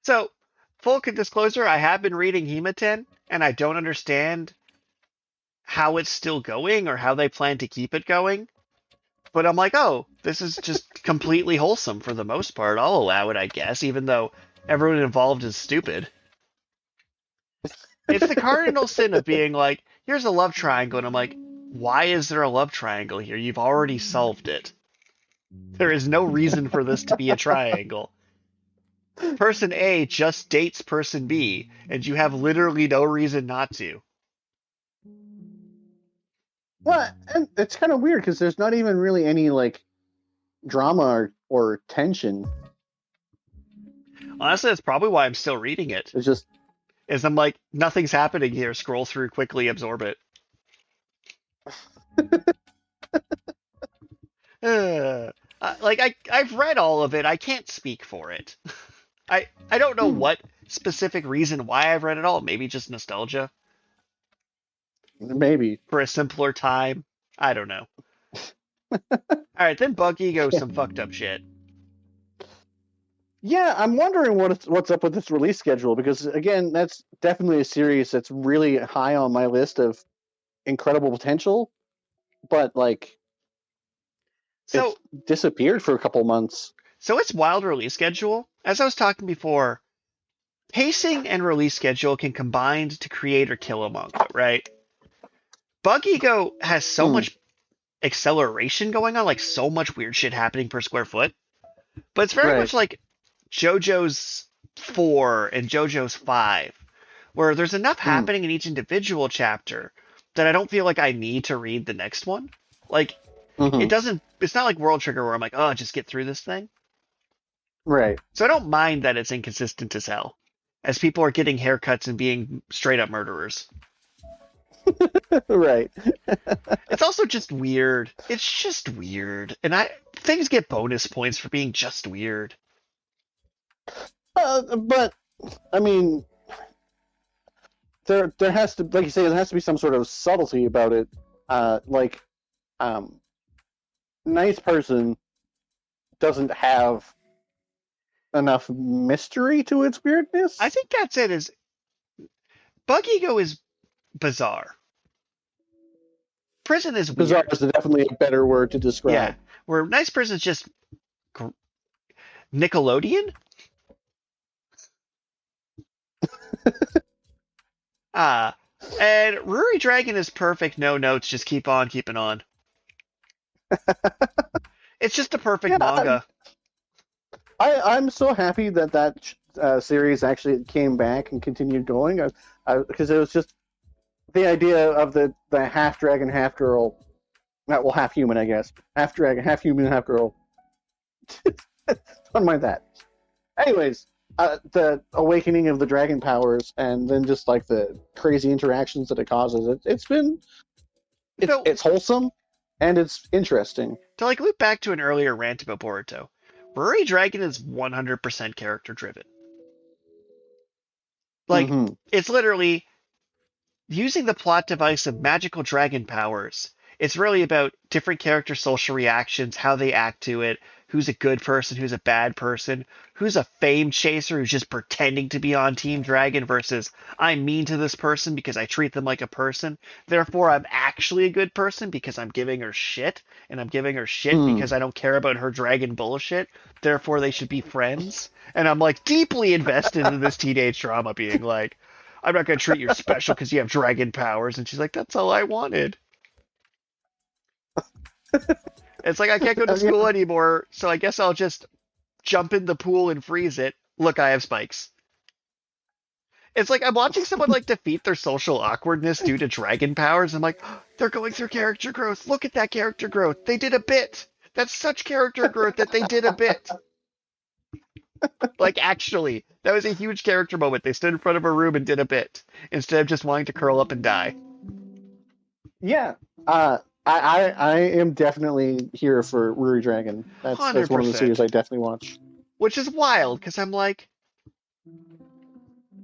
So, full disclosure, I have been reading Hematen, and I don't understand how it's still going or how they plan to keep it going. But I'm like, oh, this is just completely wholesome for the most part. I'll allow it, I guess, even though everyone involved is stupid. It's the cardinal sin of being like, here's a love triangle, and I'm like, why is there a love triangle here? You've already solved it. There is no reason for this to be a triangle. Person A just dates person B, and you have literally no reason not to. Well, and it's kind of weird because there's not even really any like drama or tension. Honestly, that's probably why I'm still reading it. It's just, I'm like, nothing's happening here. Scroll through quickly, absorb it. I've read all of it. I can't speak for it. I don't know what specific reason why I've read it all. Maybe just nostalgia. Maybe. For a simpler time. I don't know. Alright, then Bug Ego, some fucked up shit. Yeah, I'm wondering what's up with this release schedule, because again, that's definitely a series that's really high on my list of incredible potential, but like, it's disappeared for a couple months. So its wild release schedule, as I was talking before, pacing and release schedule can combine to create or kill a manga, right? Bug Ego has so much acceleration going on, like so much weird shit happening per square foot. But it's very much like JoJo's 4 and JoJo's 5, where there's enough happening in each individual chapter that I don't feel like I need to read the next one. Like, it's not like World Trigger where I'm like, oh, just get through this thing. Right. So I don't mind that it's inconsistent as hell, as people are getting haircuts and being straight up murderers. Right. It's also just weird. It's just weird. And things get bonus points for being just weird. But I mean, there has to, like you say, there has to be some sort of subtlety about it. Nice person doesn't have enough mystery to its weirdness. I think that's it. Is Bug Ego is bizarre. Prison is weird. Bizarre is definitely a better word to describe. Yeah, where Nice Prison is just Nickelodeon. And RuriDragon is perfect. No notes, just keep on keeping on. It's just a perfect manga. I'm so happy that series actually came back and continued going, because it was just the idea of the half dragon, half girl, well, half human, I guess, half dragon, half human, half girl. Don't mind that. Anyways, the awakening of the dragon powers, and then just like the crazy interactions that it causes. It's wholesome and it's interesting. To like loop back to an earlier rant about Boruto, RuriDragon is 100% character driven. Like it's literally using the plot device of magical dragon powers. It's really about different character social reactions, how they act to it, who's a good person, who's a bad person, who's a fame chaser who's just pretending to be on Team Dragon versus I'm mean to this person because I treat them like a person. Therefore, I'm actually a good person because I'm giving her shit, and I'm giving her shit because I don't care about her dragon bullshit. Therefore, they should be friends. And I'm like deeply invested in this teenage drama being like, I'm not going to treat you special because you have dragon powers. And she's like, that's all I wanted. It's like, I can't go to school anymore, so I guess I'll just jump in the pool and freeze it. Look, I have spikes. It's like I'm watching someone like defeat their social awkwardness due to dragon powers. I'm like, oh, they're going through character growth. Look at that character growth. They did a bit. That's such character growth that they did a bit. Like, actually, that was a huge character moment. They stood in front of a room and did a bit instead of just wanting to curl up and die. Yeah. I am definitely here for RuriDragon. That's one of the series I definitely watch. Which is wild, because I'm like,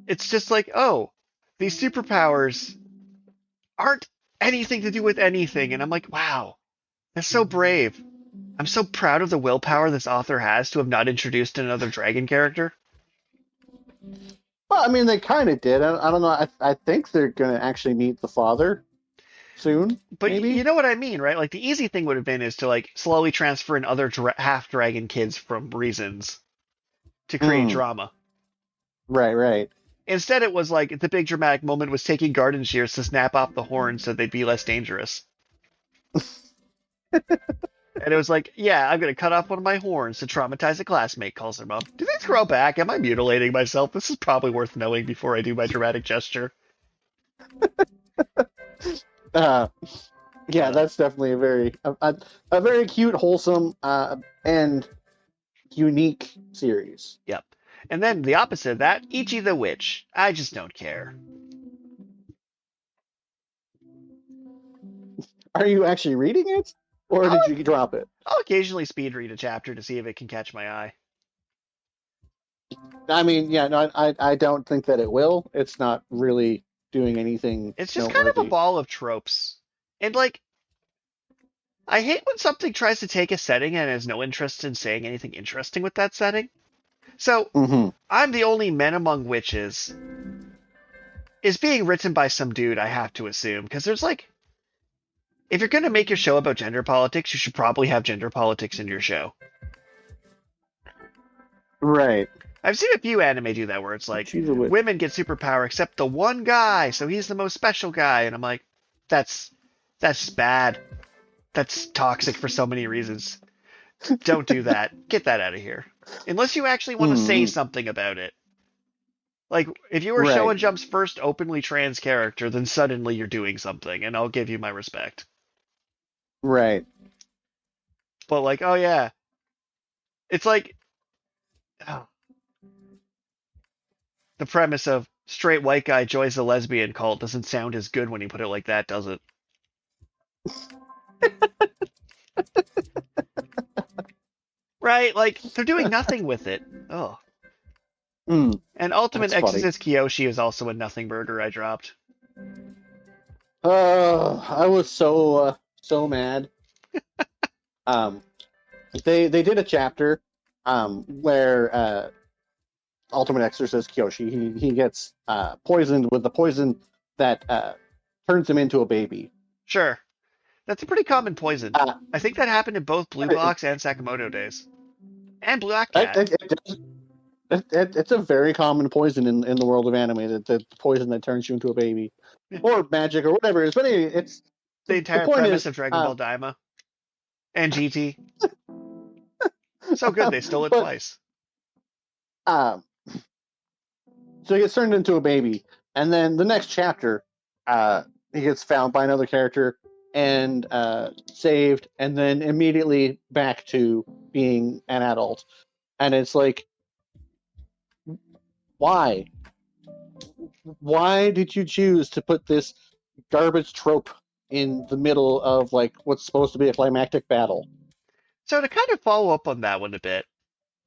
it's just like, oh, these superpowers aren't anything to do with anything. And I'm like, wow, that's so brave. I'm so proud of the willpower this author has to have not introduced another dragon character. Well, I mean, they kind of did. I don't know. I think they're going to actually meet the father soon. But maybe? You know what I mean, right? Like, the easy thing would have been is to, like, slowly transfer in other half-dragon kids from reasons to create drama. Right. Instead, it was like, the big dramatic moment was taking garden shears to snap off the horns so they'd be less dangerous. And it was like, yeah, I'm going to cut off one of my horns to traumatize a classmate, calls her mom. Do these grow back? Am I mutilating myself? This is probably worth knowing before I do my dramatic gesture. Yeah, that's definitely a very cute, wholesome, and unique series. Yep. And then the opposite of that, Ichi the Witch. I just don't care. Are you actually reading it? Or did you drop it? I'll occasionally speed read a chapter to see if it can catch my eye. I mean, yeah, no, I don't think that it will. It's not really doing anything. It's just kind of a ball of tropes. And, like, I hate when something tries to take a setting and has no interest in saying anything interesting with that setting. So, I'm the Only Men Among Witches is being written by some dude, I have to assume. Because there's, like, if you're going to make your show about gender politics, you should probably have gender politics in your show. Right. I've seen a few anime do that where it's like, women get superpower except the one guy, so he's the most special guy. And I'm like, that's bad. That's toxic for so many reasons. Don't do that. Get that out of here. Unless you actually want to say something about it. Like, if you were Shonen Jump's first openly trans character, then suddenly you're doing something, and I'll give you my respect. Right. But, like, oh yeah. It's like... Oh. The premise of straight white guy joins the lesbian cult doesn't sound as good when you put it like that, does it? Right? Like, they're doing nothing with it. Oh. And Ultimate Exorcist Kiyoshi is also a nothing burger I dropped. I was so mad. they did a chapter where Ultimate Exorcist Kyoshi he gets poisoned with the poison that turns him into a baby. Sure. That's a pretty common poison. I think that happened in both Blue Box and Sakamoto days. And Black Cat. It's a very common poison in the world of anime, the poison that turns you into a baby. Or magic or whatever it is. But anyway, it's The entire point premise is, of Dragon Ball Daima. And GT. So good, they stole it twice. So he gets turned into a baby. And then the next chapter, he gets found by another character and saved, and then immediately back to being an adult. And it's like, why? Why did you choose to put this garbage trope in the middle of like what's supposed to be a climactic battle? So to kind of follow up on that one a bit,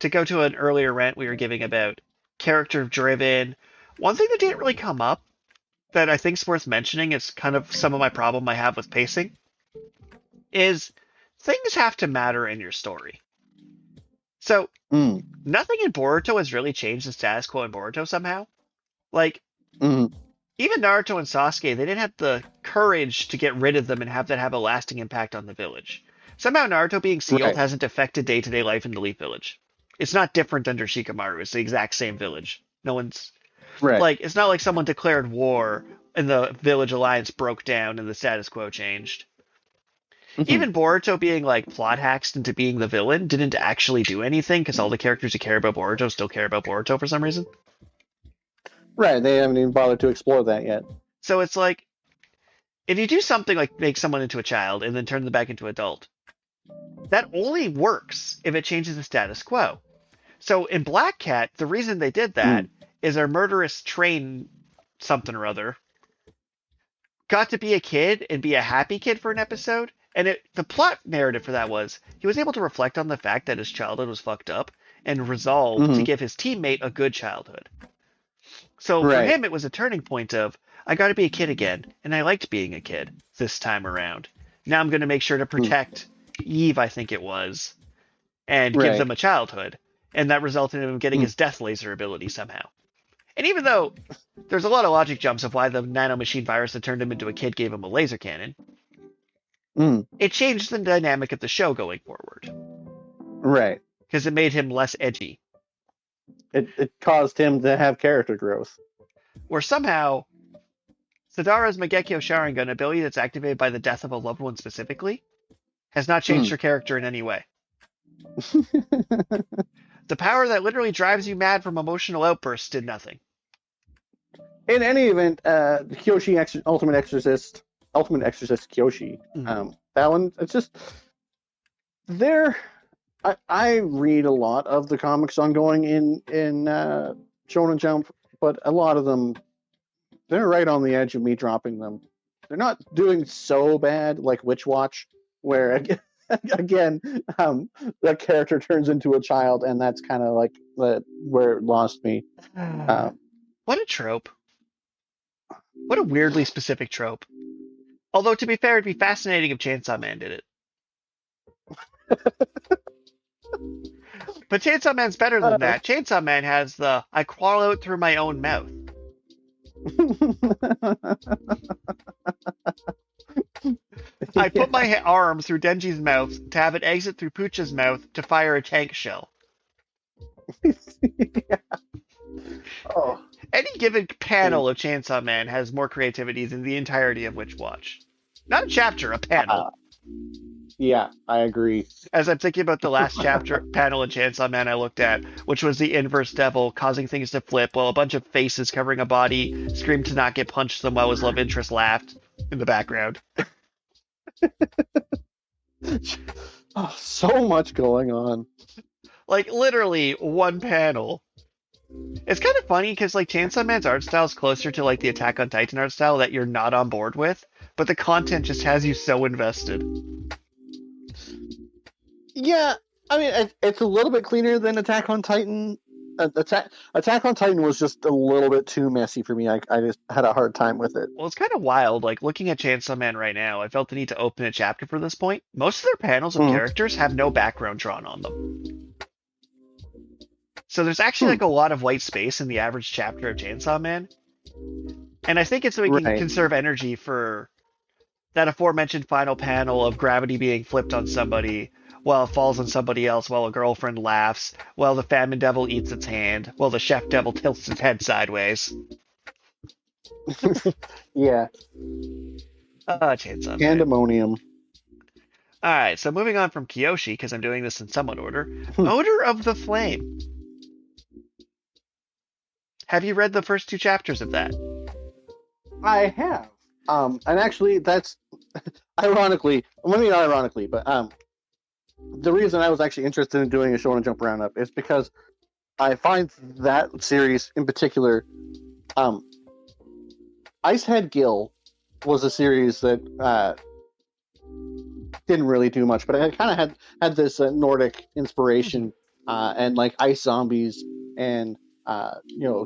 to go to an earlier rant we were giving about character driven, one thing that didn't really come up that I think is worth mentioning is kind of some of my problem I have with pacing is things have to matter in your story. So nothing in Boruto has really changed the status quo in Boruto somehow. Like, even Naruto and Sasuke, they didn't have the courage to get rid of them and have that have a lasting impact on the village. Somehow Naruto being sealed hasn't affected day-to-day life in the Leaf Village. It's not different under Shikamaru. It's the exact same village. No one's... Like, it's not like someone declared war and the village alliance broke down and the status quo changed. Even Boruto being, like, plot hacked into being the villain didn't actually do anything because all the characters who care about Boruto still care about Boruto for some reason. Right, they haven't even bothered to explore that yet. So it's like, if you do something like make someone into a child and then turn them back into an adult, that only works if it changes the status quo. So in Black Cat, the reason they did that is our murderous train something or other got to be a kid and be a happy kid for an episode. And the plot narrative for that was he was able to reflect on the fact that his childhood was fucked up and resolve to give his teammate a good childhood. So for him, it was a turning point of, I got to be a kid again, and I liked being a kid this time around. Now I'm going to make sure to protect Eve, I think it was, and give them a childhood. And that resulted in him getting his death laser ability somehow. And even though there's a lot of logic jumps of why the nanomachine virus that turned him into a kid gave him a laser cannon, it changed the dynamic of the show going forward. Right. Because it made him less edgy. It caused him to have character growth. Where somehow, Sadara's Mangekyo Sharingan, ability that's activated by the death of a loved one specifically, has not changed her character in any way. The power that literally drives you mad from emotional outbursts did nothing. In any event, Kyoshi Ultimate Exorcist Kyoshi, that one, it's just there. I read a lot of the comics ongoing in Shonen Jump, but a lot of them, they're right on the edge of me dropping them. They're not doing so bad like Witch Watch, where again, the character turns into a child, and that's kind of like where it lost me. What a trope. What a weirdly specific trope. Although, to be fair, it'd be fascinating if Chainsaw Man did it. But Chainsaw Man's better than that. Chainsaw Man has the, I crawl out through my own mouth. I put my arm through Denji's mouth to have it exit through Pooch's mouth to fire a tank shell. Any given panel of Chainsaw Man has more creativity than the entirety of Witch Watch. Not a chapter, a panel. Yeah, I agree. As I'm thinking about the last chapter panel in Chainsaw Man I looked at, which was the inverse devil causing things to flip while a bunch of faces covering a body screamed to not get punched them while his love interest laughed in the background. So much going on. Like, literally, one panel. It's kind of funny because, like, Chainsaw Man's art style is closer to, like, the Attack on Titan art style that you're not on board with, but the content just has you so invested. Yeah, I mean, it's a little bit cleaner than Attack on Titan Attack on Titan was just a little bit too messy for me. I just had a hard time with it. Well, it's kind of wild. Like looking at Chainsaw Man right now, I felt the need to open a chapter for this point. Most of their panels of Mhm. characters have no background drawn on them. So there's actually like a lot of white space in the average chapter of Chainsaw Man. And I think it's so we can Right. conserve energy for that aforementioned final panel of gravity being flipped on somebody while it falls on somebody else, while a girlfriend laughs, while the famine devil eats its hand, while the chef devil tilts its head sideways. Yeah. Chainsaw Man. Pandemonium. Alright, so moving on from Kyoshi, because I'm doing this in somewhat order. Odor of the Flame. Have you read the first 2 chapters of that? I have. And actually, that's ironically, well, maybe not ironically, but the reason I was actually interested in doing a Shonen Jump Round Up is because I find that series in particular, Icehead Gill was a series that didn't really do much, but it kind of had this Nordic inspiration and like ice zombies and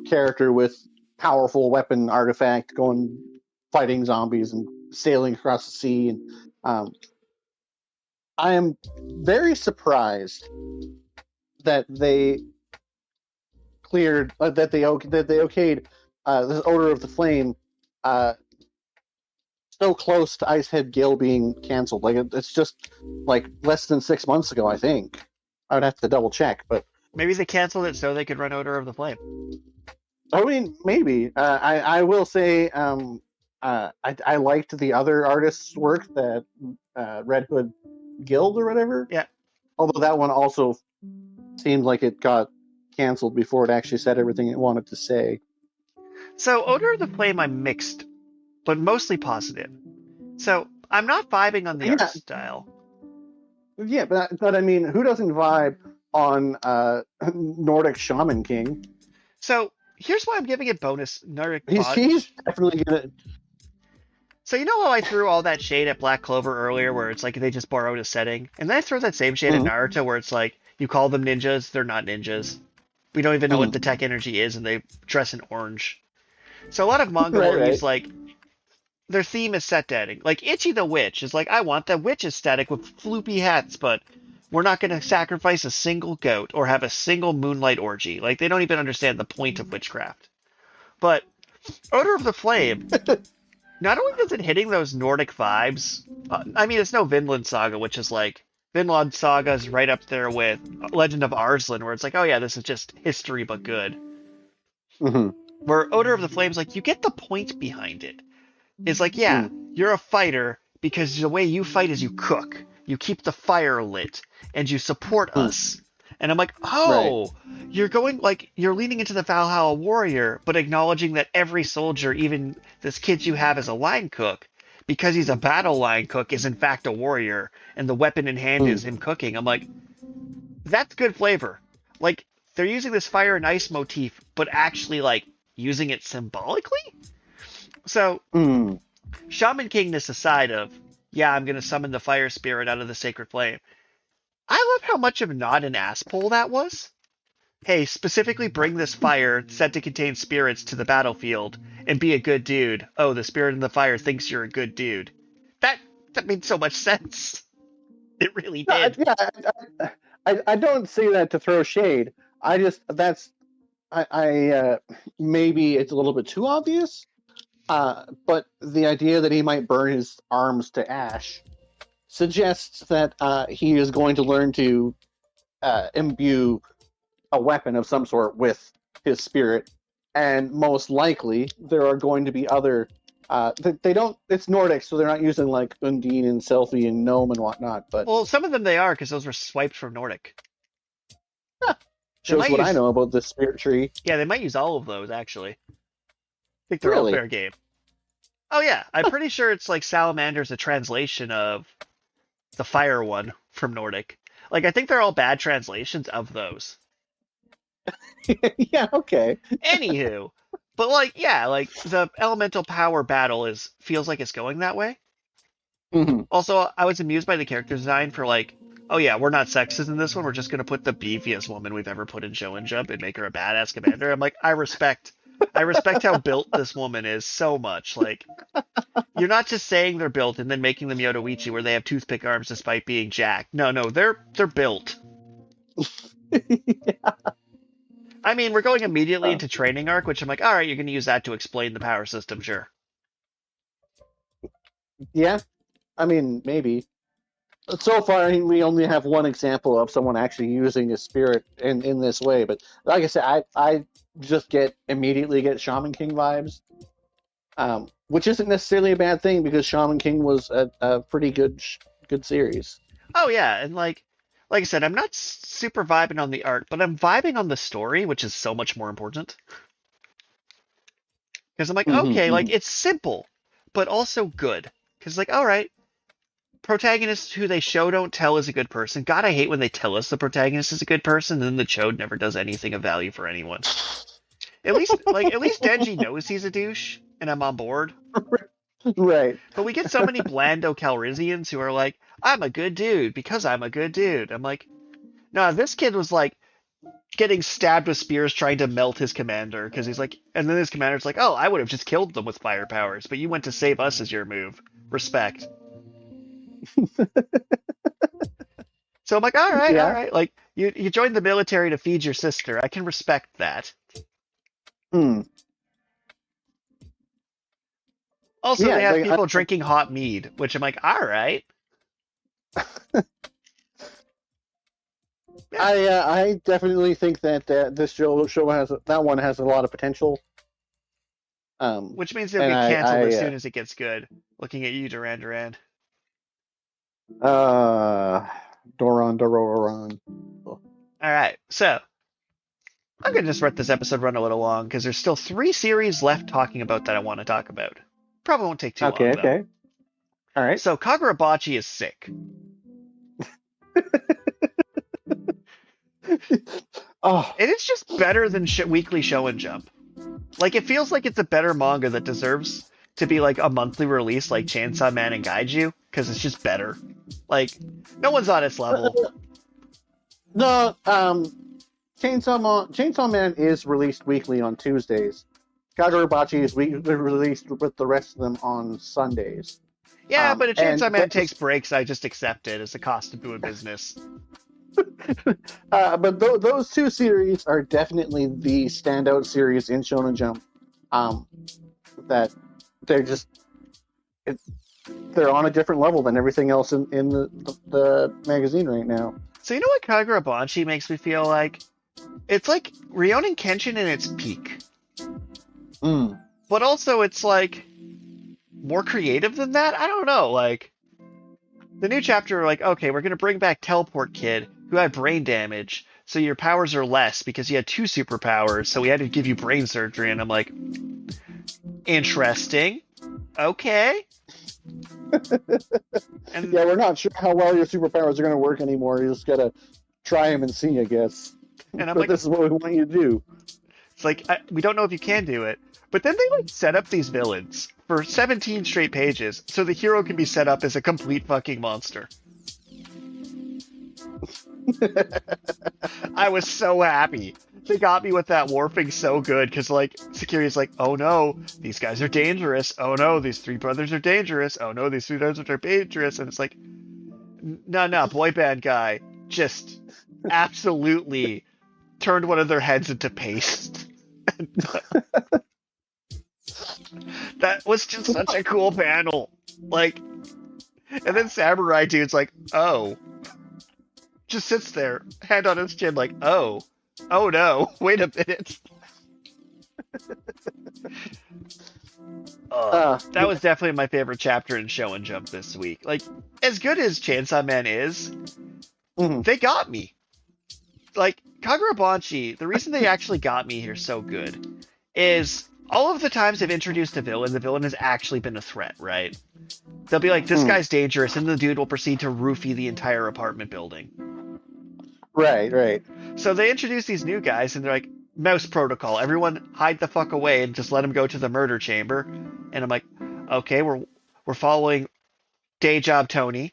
character with powerful weapon artifact going fighting zombies and sailing across the sea. And I am very surprised that they cleared that they okayed this Odor of the Flame so close to Icehead Gill being canceled. Like it's just like less than 6 months ago, I think. I would have to double check, but Maybe they canceled it so they could run Odor of the Flame. I mean, maybe. I will say I liked the other artists' work, that Red Hood Guild or whatever. Yeah. Although that one also seemed like it got canceled before it actually said everything it wanted to say. So Odor of the Flame, I'm mixed, but mostly positive. So I'm not vibing on the art style. Yeah, but I mean, who doesn't vibe on Nordic Shaman King? So here's why I'm giving it bonus Nordic. He's definitely gonna. So you know how I threw all that shade at Black Clover earlier, where it's like they just borrowed a setting, and then I throw that same shade at Naruto, where it's like you call them ninjas, they're not ninjas. We don't even know what the tech energy is, and they dress in orange. So a lot of manga will use like their theme is set setting. Like Ichi the Witch is like, I want the witch aesthetic with floopy hats, but we're not going to sacrifice a single goat or have a single moonlight orgy. Like they don't even understand the point of witchcraft. But Odor of the Flame, not only does it hitting those Nordic vibes, I mean, it's no Vinland Saga, which is like, Vinland Saga is right up there with Legend of Arslan, where it's like, oh yeah, this is just history but good. Where Odor of the Flame's like, you get the point behind it. It's like, yeah, you're a fighter because the way you fight is you cook. You keep the fire lit and you support us. And I'm like, oh, you're going like you're leaning into the Valhalla warrior, but acknowledging that every soldier, even this kid you have as a line cook, because he's a battle line cook, is in fact a warrior, and the weapon in hand is him cooking. I'm like, that's good flavor. Like they're using this fire and ice motif, but actually like using it symbolically. So, Shaman Kingness aside of, yeah, I'm going to summon the fire spirit out of the sacred flame. I love how much of not an ass pull that was. Hey, specifically bring this fire said to contain spirits to the battlefield and be a good dude. Oh, the spirit in the fire thinks you're a good dude. That made so much sense. It really did. I don't say that to throw shade. Maybe it's a little bit too obvious. But the idea that he might burn his arms to ash suggests that he is going to learn to imbue a weapon of some sort with his spirit, and most likely there are going to be other. They don't. It's Nordic, so they're not using like Undine and Selfie and Gnome and whatnot. But well, some of them they are because those were swiped from Nordic. Shows what I know about the spirit tree. Yeah, they might use all of those actually. I think they're all fair game. Oh yeah, I'm pretty sure it's like Salamander's a translation of the fire one from Nordic. Like I think they're all bad translations of those. Yeah, okay. Anywho, but like yeah, like the elemental power battle feels like it's going that way. Also, I was amused by the character design for like oh yeah, we're not sexist in this one. We're just gonna put the beefiest woman we've ever put in Shonen Jump and make her a badass commander. I'm like, I respect how built this woman is so much. Like, you're not just saying they're built and then making them Yodoichi where they have toothpick arms despite being jacked. No, no, they're built. Yeah. I mean, we're going immediately into training arc, which I'm like, all right, you're gonna use that to explain the power system, sure. Yeah, I mean, maybe. So far, I mean, we only have one example of someone actually using a spirit in this way. But like I said, I just immediately get Shaman King vibes, which isn't necessarily a bad thing because Shaman King was a pretty good series. Oh yeah, and like I said, I'm not super vibing on the art, but I'm vibing on the story, which is so much more important. Because I'm like, okay, like it's simple, but also good. Because like, all right, protagonist who they show don't tell is a good person. God, I hate when they tell us the protagonist is a good person, and then the chode never does anything of value for anyone. At least Denji knows he's a douche, and I'm on board. Right. But we get so many blando Calrissians who are like, I'm a good dude because I'm a good dude. I'm like, no, this kid was like getting stabbed with spears trying to melt his commander because he's like, and then his commander's like, oh, I would have just killed them with fire powers, but you went to save us as your move. Respect. So I'm like, all right, Yeah. all right. Like, you joined the military to feed your sister. I can respect that. Also, Yeah, they have like, people drinking hot mead, which I'm like, all right. I definitely think that this show has a lot of potential. Which means it'll get canceled as soon as it gets good. Looking at you, Duran Duran. Doron. All right, so I'm gonna just let this episode run a little long because there's still 3 series left talking about that I want to talk about. Probably won't take too long. Okay. All right. So Kagurabachi is sick. Oh, And it's just better than Weekly Shonen Jump. Like, it feels like it's a better manga that deserves to be like a monthly release like Chainsaw Man and Gaiju because it's just better. Like, no one's on its level. No, Chainsaw Man is released weekly on Tuesdays. Kagurabachi is released with the rest of them on Sundays. Yeah, but if Chainsaw Man takes breaks, I just accept it as the cost of doing business. But those 2 series are definitely the standout series in Shonen Jump. That they're on a different level than everything else in the magazine right now. So you know what Kagurabachi makes me feel like? It's like Rurouni Kenshin in its peak. But also it's like more creative than that? I don't know, like the new chapter, like, okay, we're gonna bring back Teleport Kid, who had brain damage, so your powers are less because you had 2 superpowers, so we had to give you brain surgery, and I'm like, interesting. Okay. And yeah, we're not sure how well your superpowers are going to work anymore. You just got to try them and see, I guess. And I'm but like, this is what we want you to do. It's like, we don't know if you can do it. But then they like set up these villains for 17 straight pages, so the hero can be set up as a complete fucking monster. I was so happy. They got me with that warping so good, because like Security's like, oh no, these guys are dangerous. Oh no, these 3 brothers are dangerous. Oh no, these 3 brothers are dangerous. And it's like, no, boy band guy just absolutely turned one of their heads into paste. That was just such a cool panel. Like, and then Samurai Dude's like, oh. Just sits there, hand on his chin, like, oh no, wait a minute. That was definitely my favorite chapter in Shonen Jump this week. Like, as good as Chainsaw Man is, they got me. Like, Kagurabachi, the reason they actually got me here so good is all of the times they've introduced a villain, the villain has actually been a threat, right? They'll be like, this guy's dangerous, and the dude will proceed to roofie the entire apartment building. Right. So they introduce these new guys, and they're like, mouse protocol. Everyone hide the fuck away and just let them go to the murder chamber. And I'm like, okay, we're following Day Job Tony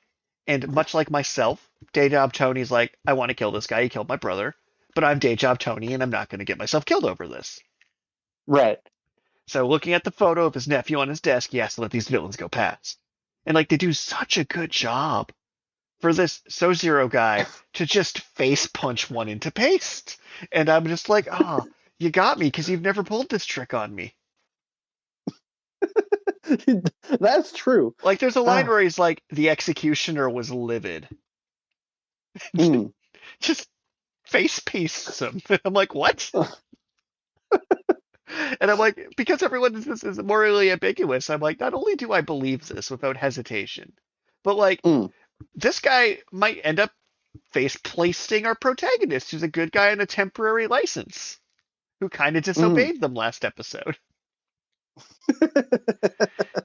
And much like myself, Day Job Tony's like, I want to kill this guy. He killed my brother. But I'm Day Job Tony, and I'm not going to get myself killed over this. Right. So looking at the photo of his nephew on his desk, he has to let these villains go past. And like they do such a good job for this So-Zero guy to just face punch one into paste. And I'm just like, oh, you got me because you've never pulled this trick on me. That's true. Like there's a line where he's like, the executioner was livid. Just face pastes him. I'm like, what? And I'm like, because everyone is morally ambiguous, I'm like, not only do I believe this without hesitation, but like, this guy might end up face placing our protagonist, who's a good guy on a temporary license, who kind of disobeyed them last episode.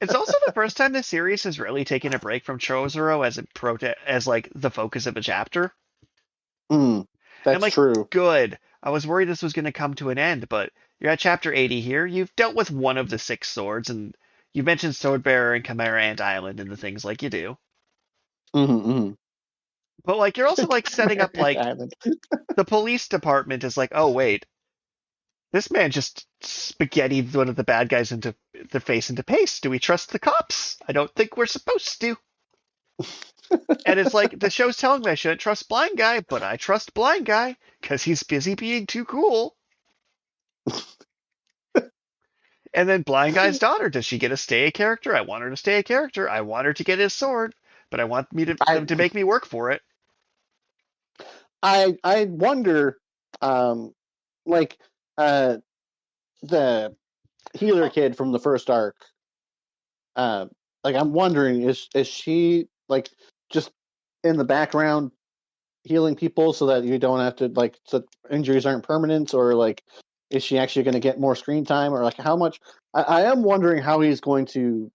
It's also the first time this series has really taken a break from Chozoro as like the focus of a chapter. That's like, true. Good. I was worried this was going to come to an end, but you're at chapter 80 here. You've dealt with one of the 6 swords, and you mentioned Swordbearer and Chimera Ant Island and the things like you do. But like you're also like setting up like the police department is like, oh wait, this man just spaghettied one of the bad guys into the face into paste. Do we trust the cops? I don't think we're supposed to. And it's like the show's telling me I shouldn't trust Blind Guy, but I trust Blind Guy because he's busy being too cool. And then Blind Guy's daughter, does she get to stay a character? I want her to stay a character. I want her to get his sword, but I want them to make me work for it. I wonder, like the healer kid from the first arc. Like I'm wondering, is she like just in the background healing people so that you don't have to like so injuries aren't permanent, or like is she actually going to get more screen time, or like how much? I am wondering how he's going to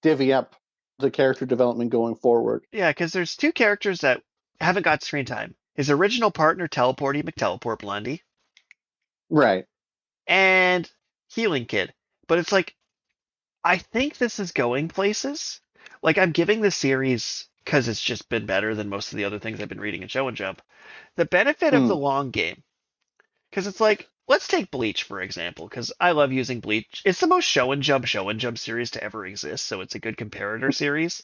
divvy up the character development going forward. Yeah, because there's 2 characters that haven't got screen time. His original partner, Teleporty McTeleport Blondie. Right. And Healing Kid. But it's like, I think this is going places. Like, I'm giving the series, because it's just been better than most of the other things I've been reading in Shonen Jump, the benefit of the long game. Because it's like, let's take Bleach, for example, because I love using Bleach. It's the most Shonen Jump series to ever exist, so it's a good comparator series.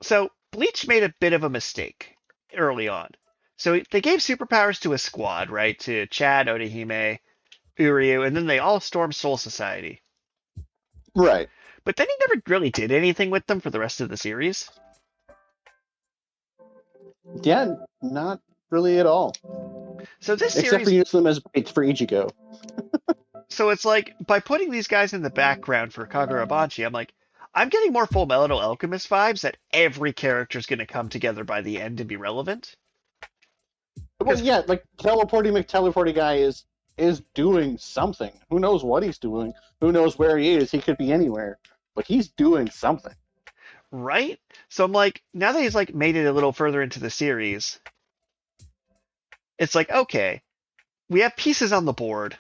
So, Bleach made a bit of a mistake early on. So, they gave superpowers to a squad, right? To Chad, Orihime, Uryu, and then they all stormed Soul Society. Right. But then he never really did anything with them for the rest of the series. Yeah, not really at all. So this except series, for using them as bait for Ichigo. So it's like, by putting these guys in the background for Kagurabachi, I'm like, I'm getting more Full Metal Alchemist vibes that every character's going to come together by the end and be relevant. Well, yeah, like teleporting guy is doing something. Who knows what he's doing? Who knows where he is? He could be anywhere, but he's doing something. Right? So I'm like, now that he's like made it a little further into the series, it's like, okay, we have pieces on the board.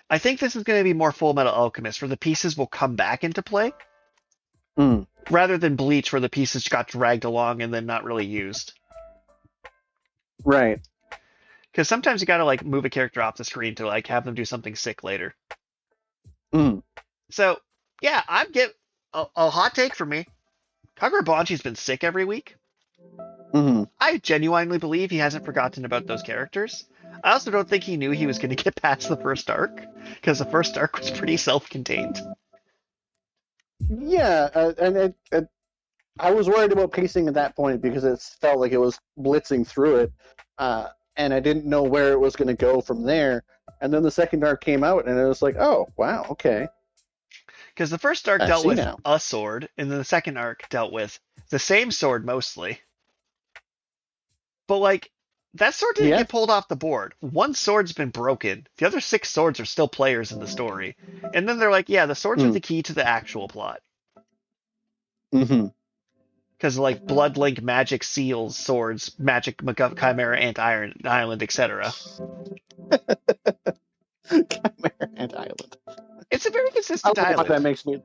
I think this is going to be more Full Metal Alchemist, where the pieces will come back into play, rather than Bleach, where the pieces got dragged along and then not really used. Right. Because sometimes you got to like move a character off the screen to like have them do something sick later. So yeah, I'm get a hot take for me. Kagurabachi's been sick every week. I genuinely believe he hasn't forgotten about those characters. I also don't think he knew he was going to get past the first arc, because the first arc was pretty self-contained. Yeah, and I was worried about pacing at that point because it felt like it was blitzing through it, and I didn't know where it was going to go from there. And then the second arc came out, and it was like, oh, wow, okay. Because the first arc dealt with a sword, and then the second arc dealt with the same sword mostly. But, like, that sword didn't get pulled off the board. One sword's been broken. The other 6 swords are still players in the story. And then they're like, yeah, the swords are the key to the actual plot. Because, like, Blood Link, Magic Seals, Swords, Magic Chimera, Ant Island, etc. Chimera Ant Island. It's a very consistent island. That makes me...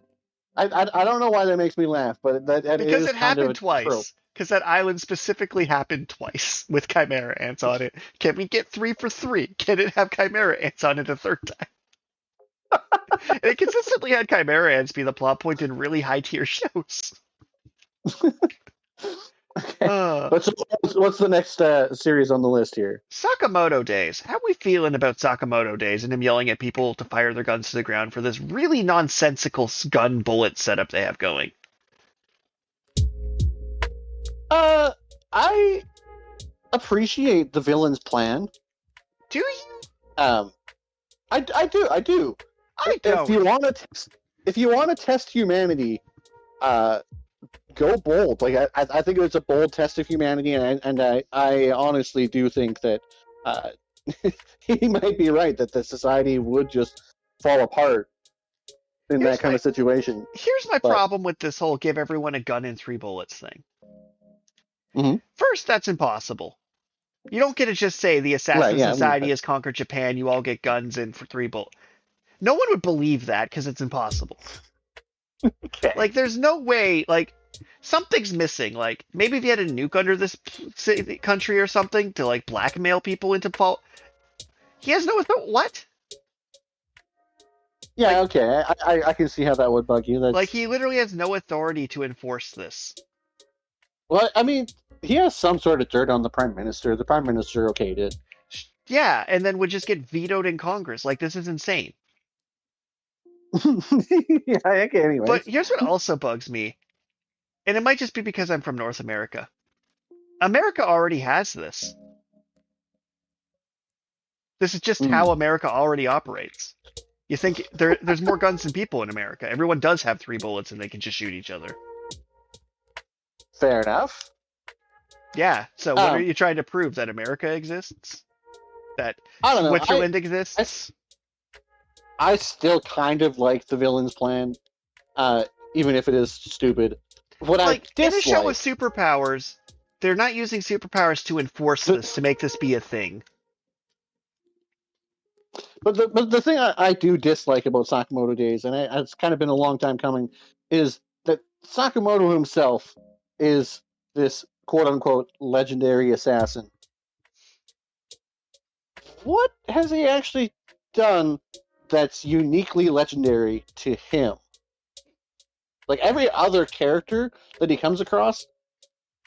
I don't know why that makes me laugh, but that because is it happened twice. Because that island specifically happened twice with chimera ants on it. Can we get 3 for 3? Can it have chimera ants on it a third time? And it consistently had chimera ants be the plot point in really high tier shows. Okay. What's the next series on the list here? Sakamoto Days. How are we feeling about Sakamoto Days and him yelling at people to fire their guns to the ground for this really nonsensical gun bullet setup they have going? I appreciate the villain's plan. Do you? I do. I don't. If you want to test humanity, go bold. Like I think it's a bold test of humanity, and I honestly do think that he might be right that the society would just fall apart in that kind of situation. Here's my problem with this whole give everyone a gun and 3 bullets thing. Mm-hmm. First, that's impossible. You don't get to just say the assassin society has conquered Japan, you all get guns and for 3 bullets. No one would believe that because it's impossible. Okay. Like, there's no way, like, something's missing. Like, maybe if you had a nuke under this country or something to, like, blackmail people into fault. He has no authority. What? Yeah, like, okay. I can see how that would bug you. Like, he literally has no authority to enforce this. Well, I mean, he has some sort of dirt on the Prime Minister. The Prime Minister okayed it. Yeah, and then would just get vetoed in Congress. Like, this is insane. Yeah, okay, anyway. But here's what also bugs me. And it might just be because I'm from North America. America already has this. This is just how America already operates. You think there's more guns than people in America. Everyone does have 3 bullets and they can just shoot each other. Fair enough. Yeah, so what are you trying to prove? That America exists? That I don't know. Switzerland exists? I still kind of like the villain's plan, even if it is stupid. What I dislike... In a show with superpowers, they're not using superpowers to enforce this, to make this be a thing. But the thing I do dislike about Sakamoto Days, and it's kind of been a long time coming, is that Sakamoto himself is this quote-unquote legendary assassin. What has he actually done that's uniquely legendary to him? Like, every other character that he comes across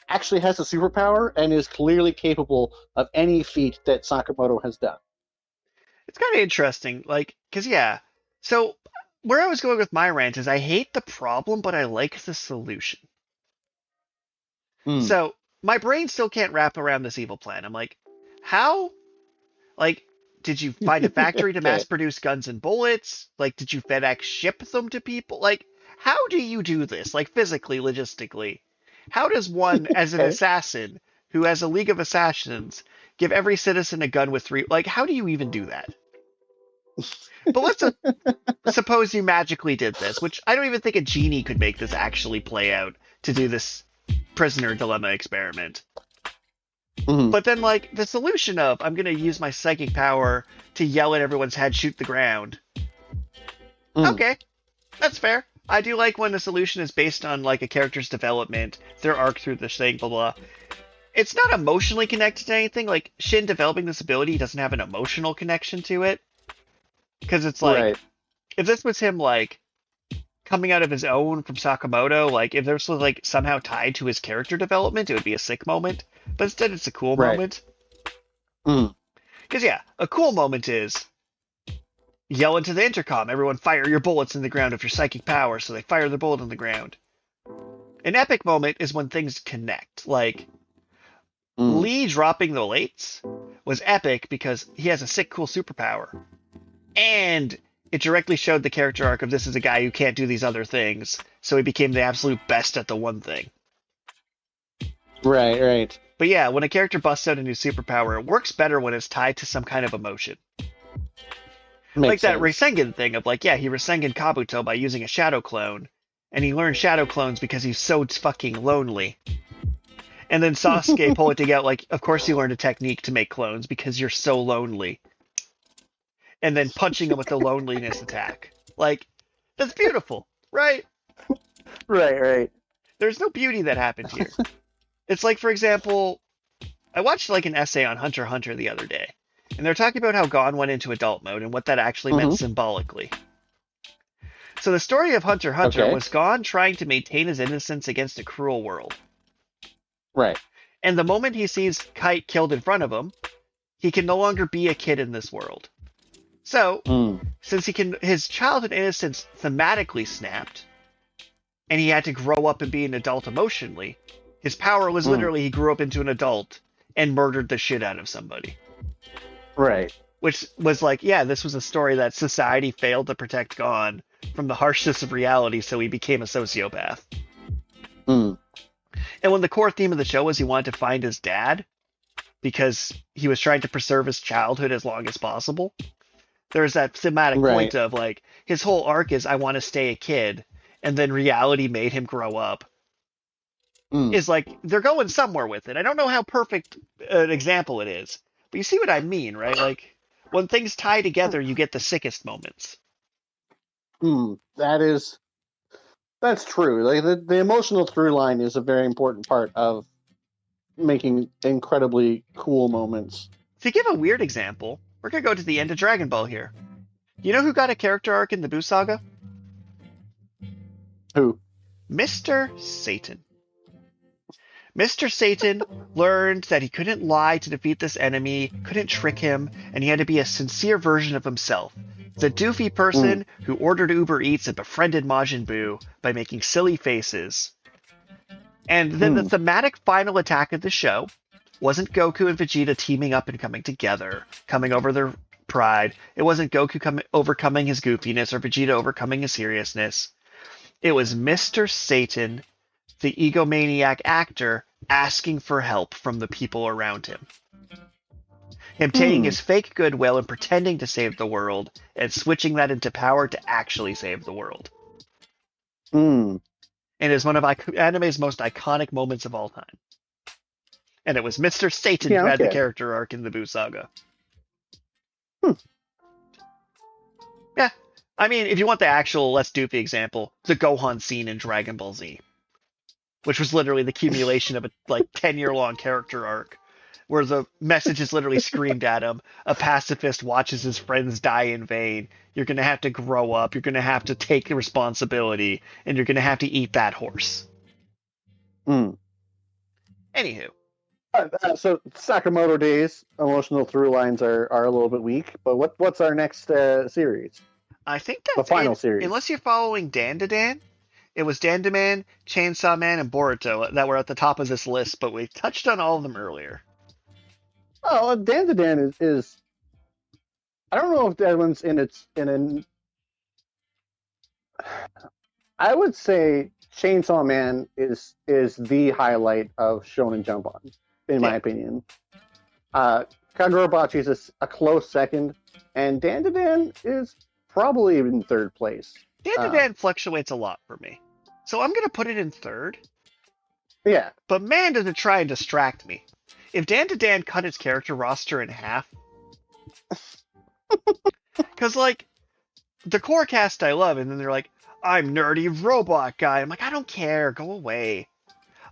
actually has a superpower and is clearly capable of any feat that Sakamoto has done. It's kind of interesting, like, because, yeah. So, where I was going with my rant is I hate the problem, but I like the solution. So, my brain still can't wrap around this evil plan. I'm like, how? Like, did you find a factory to mass produce guns and bullets? Like, did you FedEx ship them to people? Like, how do you do this? Like, physically, logistically? How does one, as an assassin, who has a League of Assassins, give every citizen a gun with 3... Like, how do you even do that? But let's suppose you magically did this, which I don't even think a genie could make this actually play out to do this prisoner dilemma experiment. But then, like, the solution of, I'm going to use my psychic power to yell at everyone's head, shoot the ground. Okay, that's fair. I do like when the solution is based on, like, a character's development, their arc through this thing, blah, blah. It's not emotionally connected to anything. Like, Shin developing this ability doesn't have an emotional connection to it. Because it's like, if this was him, like, coming out of his own from Sakamoto, like, if this was, like, somehow tied to his character development, it would be a sick moment. But instead, it's a cool moment. Because, yeah, a cool moment is yell into the intercom, everyone fire your bullets in the ground with your psychic power, so they fire the bullet in the ground. An epic moment is when things connect. Like, Lee dropping the lates was epic because he has a sick, cool superpower. And it directly showed the character arc of this is a guy who can't do these other things, so he became the absolute best at the one thing. Right. But yeah, when a character busts out a new superpower, it works better when it's tied to some kind of emotion. Like that Rasengan thing of like, yeah, he Rasengan Kabuto by using a shadow clone, and he learned shadow clones because he's so fucking lonely. And then Sasuke pointing out, like, of course you learned a technique to make clones because you're so lonely. And then punching him with the loneliness attack. Like, that's beautiful, right? Right. There's no beauty that happened here. It's like, for example, I watched like an essay on Hunter x Hunter the other day, and they're talking about how Gon went into adult mode and what that actually meant Hmm. symbolically. So the story of Hunter x Hunter Okay. was Gon trying to maintain his innocence against a cruel world. Right. And the moment he sees Kite killed in front of him, he can no longer be a kid in this world. So, Mm. since his childhood innocence thematically snapped, and he had to grow up and be an adult emotionally, his power was Mm. literally he grew up into an adult and murdered the shit out of somebody. Right. Which was like, yeah, this was a story that society failed to protect Gon from the harshness of reality, so he became a sociopath. Mm. And when the core theme of the show was he wanted to find his dad, because he was trying to preserve his childhood as long as possible, there's that thematic point of like, his whole arc is I want to stay a kid, and then reality made him grow up. Is like, they're going somewhere with it. I don't know how perfect an example it is, but you see what I mean, right? Like, when things tie together, you get the sickest moments. That's true. Like the emotional through line is a very important part of making incredibly cool moments. To give a weird example, we're gonna go to the end of Dragon Ball here. You know who got a character arc in the Buu Saga? Who? Mr. Satan. Mr. Satan learned that he couldn't lie to defeat this enemy, couldn't trick him, and he had to be a sincere version of himself. The doofy person who ordered Uber Eats and befriended Majin Buu by making silly faces. And then the thematic final attack of the show wasn't Goku and Vegeta teaming up and coming together, coming over their pride. It wasn't Goku overcoming his goofiness or Vegeta overcoming his seriousness. It was Mr. Satan, the egomaniac actor, asking for help from the people around him. Him taking his fake goodwill and pretending to save the world, and switching that into power to actually save the world. And it's one of anime's most iconic moments of all time. And it was Mr. Satan who had the character arc in the Buu Saga. Yeah. I mean, if you want the actual less doofy example, the Gohan scene in Dragon Ball Z, which was literally the accumulation of a 10-year-long character arc, where the message is literally screamed at him. A pacifist watches his friends die in vain. You're going to have to grow up. You're going to have to take responsibility, and you're going to have to eat that horse. Anywho. So Sakamoto Days emotional through lines are a little bit weak, but what's our next series? I think that's the final series. Unless you're following Dan to Dan, it was Dan-to-Man, Chainsaw Man, and Boruto that were at the top of this list, but we touched on all of them earlier. Oh, Dan to Dan is I don't know if that one's I would say Chainsaw Man is the highlight of Shonen Jump On, in my opinion. Kagurabachi is a close second, and Dan to Dan is probably in third place. Dan to Dan fluctuates a lot for me, so I'm going to put it in third. Yeah. But man, does it try and distract me. If Dan to Dan cut its character roster in half, because the core cast I love, and then they're like, I'm nerdy robot guy. I'm like, I don't care. Go away.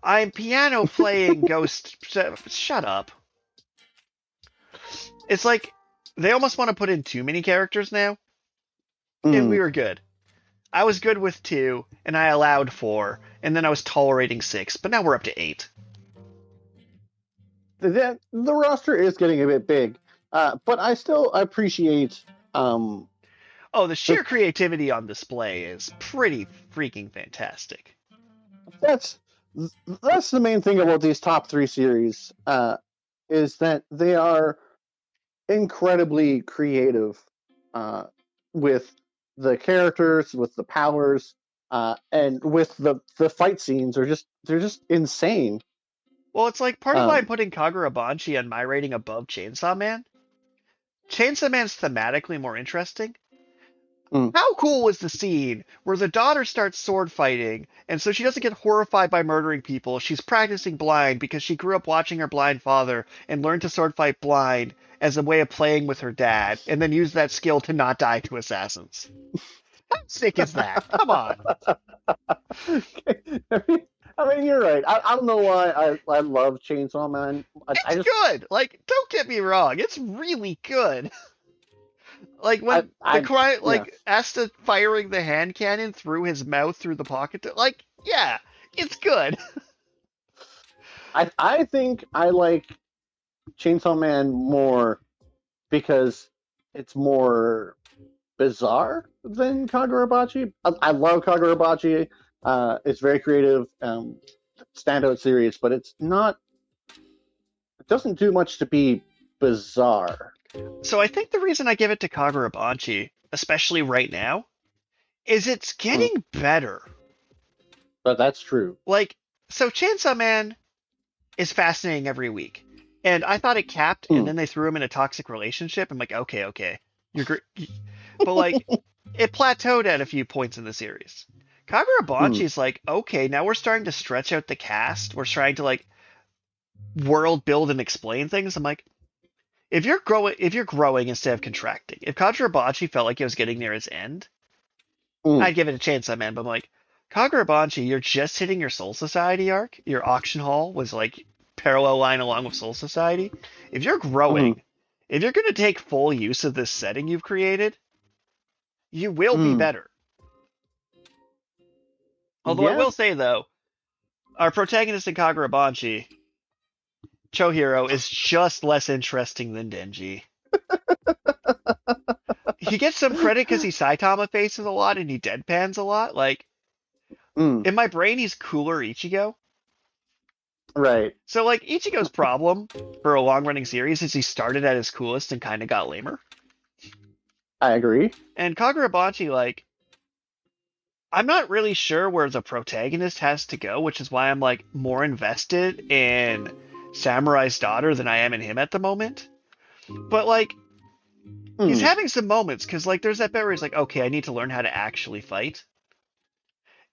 I'm piano playing ghost. Shut up. It's like they almost want to put in too many characters now. And we were good. I was good with 2, and I allowed 4, and then I was tolerating 6, but now we're up to 8. The roster is getting a bit big, but I still appreciate. The sheer creativity on display is pretty freaking fantastic. That's the main thing about these top 3 series, is that they are incredibly creative with the characters, with the powers, and with the fight scenes. They're just insane. Well, it's like part of why I'm putting Kagurabachi on my rating above Chainsaw Man. Chainsaw Man's thematically more interesting. How cool was the scene where the daughter starts sword fighting, and so she doesn't get horrified by murdering people. She's practicing blind because she grew up watching her blind father and learned to sword fight blind as a way of playing with her dad, and then use that skill to not die to assassins. How sick is that? Come on. I mean, you're right. I don't know why I love Chainsaw Man. I It's just good. Like, don't get me wrong, it's really good. Like when the I cry, yeah. like Asta firing the hand cannon through his mouth through the pocket. Like, yeah, it's good. I think I like Chainsaw Man more because it's more bizarre than Kagurabachi. I love Kagurabachi. It's very creative, standout series, but it's not. It doesn't do much to be bizarre. So I think the reason I give it to Kagurabachi, especially right now, is it's Mm, getting better. but that's true. Like, so Chainsaw Man is fascinating every week. And I thought it capped, and Mm, then they threw him in a toxic relationship. I'm like, okay, you're great, but like, it plateaued at a few points in the series. mm, Kagurabachi's like, okay, now we're starting to stretch out the cast. We're trying to like world build and explain things. I'm like, if you're growing instead of contracting, if Kagurabachi felt like it was getting near its end, mm, I'd give it a chance, man. But I'm like, Kagurabachi, you're just hitting your Soul Society arc. Your auction hall was like parallel line along with Soul Society. If you're mm, growing, if you're going to take full use of this setting you've created, you will be mm. better. Although I Yeah, will say though, our protagonist in Kagurabachi, Chohiro, is just less interesting than Denji. He gets some credit because he Saitama faces a lot and he deadpans a lot. Like, mm, in my brain, he's cooler Ichigo. right. So, like, Ichigo's problem for a long running series is he started at his coolest and kind of got lamer. I agree. And Kagurabachi, like, I'm not really sure where the protagonist has to go, which is why I'm, like, more invested in Samurai's daughter than I am in him at the moment. But, like, he's Mm, having some moments because, like, there's that bit where he's like, okay, I need to learn how to actually fight.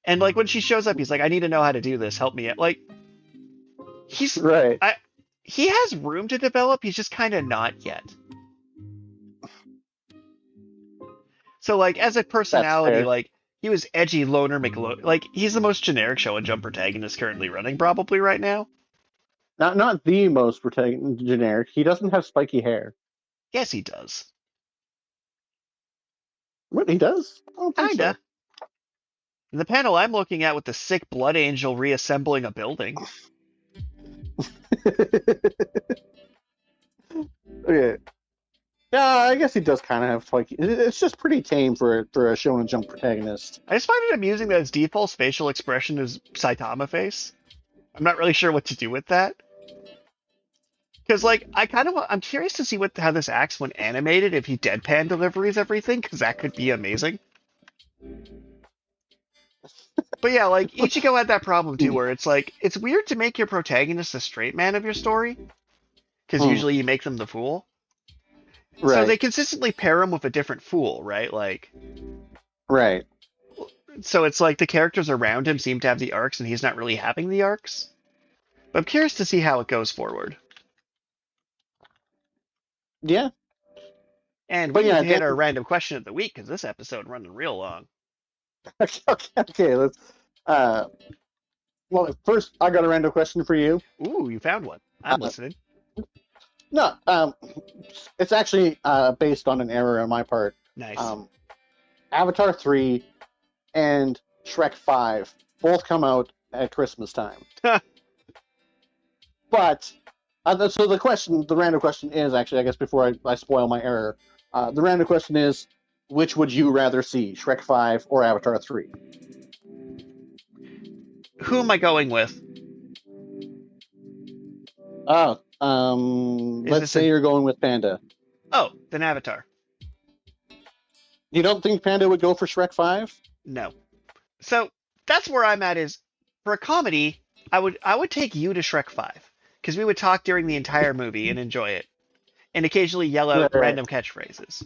And, like, when she shows up, he's like, I need to know how to do this. Help me out. Like, he's. right. I. He has room to develop, he's just kind of not yet. So like as a That's personality, fair. like he was edgy loner McLo like he's the most generic Shonen Jump protagonist currently running probably right now. Not the most generic. He doesn't have spiky hair. Yes, he does. What he does? I don't think Kinda. so. In the panel I'm looking at with the sick blood angel reassembling a building. Okay. Yeah, I guess he does kind of have spiky. It's just pretty tame for a Shonen Jump protagonist. I just find it amusing that his default facial expression is Saitama face. I'm not really sure what to do with that. Because like I'm curious to see how this acts when animated if he deadpan deliveries everything because that could be amazing. But yeah, like Ichigo had that problem too, Mm, where it's like it's weird to make your protagonist the straight man of your story, because mm, usually you make them the fool. So right, they consistently pair him with a different fool, right? Like, right. so it's like the characters around him seem to have the arcs, and he's not really having the arcs. But I'm curious to see how it goes forward. Yeah, And we but need yeah, to hit our random question of the week because this episode running real long. okay. Let's. Uh, well, first I got a random question for you. Ooh, you found one. I'm Uh, listening. no, it's actually based on an error on my part. Nice. Um, Avatar 3 and Shrek 5 both come out at Christmas time. But so the random question is actually, I guess before I spoil my error, the random question is, which would you rather see, Shrek 5 or Avatar 3? Who am I going with? Is Let's this a? say you're going with Panda. Oh, then Avatar. You don't think Panda would go for Shrek 5? No. So that's where I'm at. Is for a comedy, I would take you to Shrek 5 because we would talk during the entire movie and enjoy it, and occasionally yell Right, out right. random catchfrases.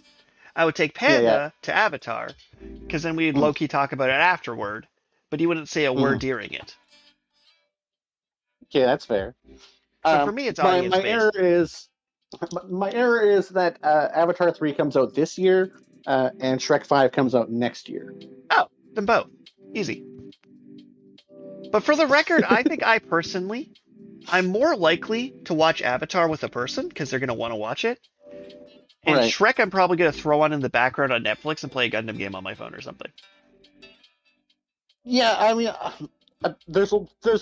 I would take Yeah, yeah. Panda to Avatar because then we'd Mm, low key talk about it afterward, but he wouldn't say a word mm. during it. Okay, that's fair. So for me, it's My audience my error based. is my error is that Avatar 3 comes out this year, and Shrek 5 comes out next year. Oh, then both easy. But for the record, I think I'm more likely to watch Avatar with a person because they're going to want to watch it. And Right. Shrek, I'm probably going to throw on in the background on Netflix and play a Gundam game on my phone or something. Yeah, I mean, there's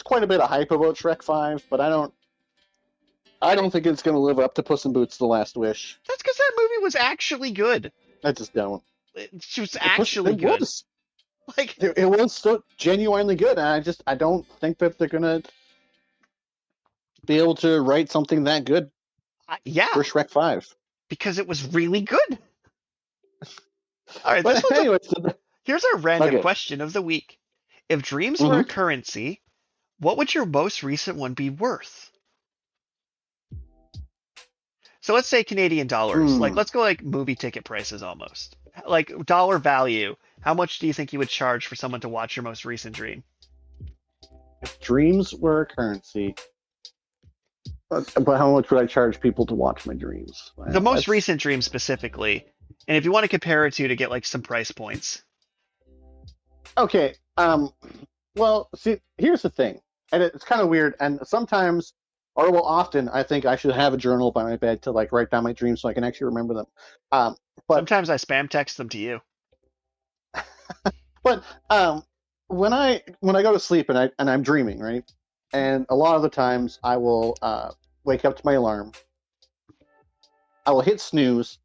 quite a bit of hype about Shrek 5, but I don't think it's going to live up to Puss in Boots: The Last Wish. That's because that movie was actually good. I just don't. It was actually good. Like It was so genuinely good, and I don't think that they're gonna be able to write something that good yeah, for Shrek 5. because it was really good. All right, But anyways, here's our random question of the week. If dreams were a currency, what would your most recent one be worth? So let's say Canadian dollars. Like, let's go like movie ticket prices almost. Like dollar value. How much do you think you would charge for someone to watch your most recent dream? if dreams were a currency, but how much would I charge people to watch my dreams? The most recent dream specifically. And if you want to compare it to get like some price points. Okay. Well, see, here's the thing, and it's kind of weird. And sometimes, or well, often, I think I should have a journal by my bed to like write down my dreams so I can actually remember them. But sometimes I spam text them to you. But when I go to sleep and I'm dreaming, right, and a lot of the times I will wake up to my alarm. I will hit snooze,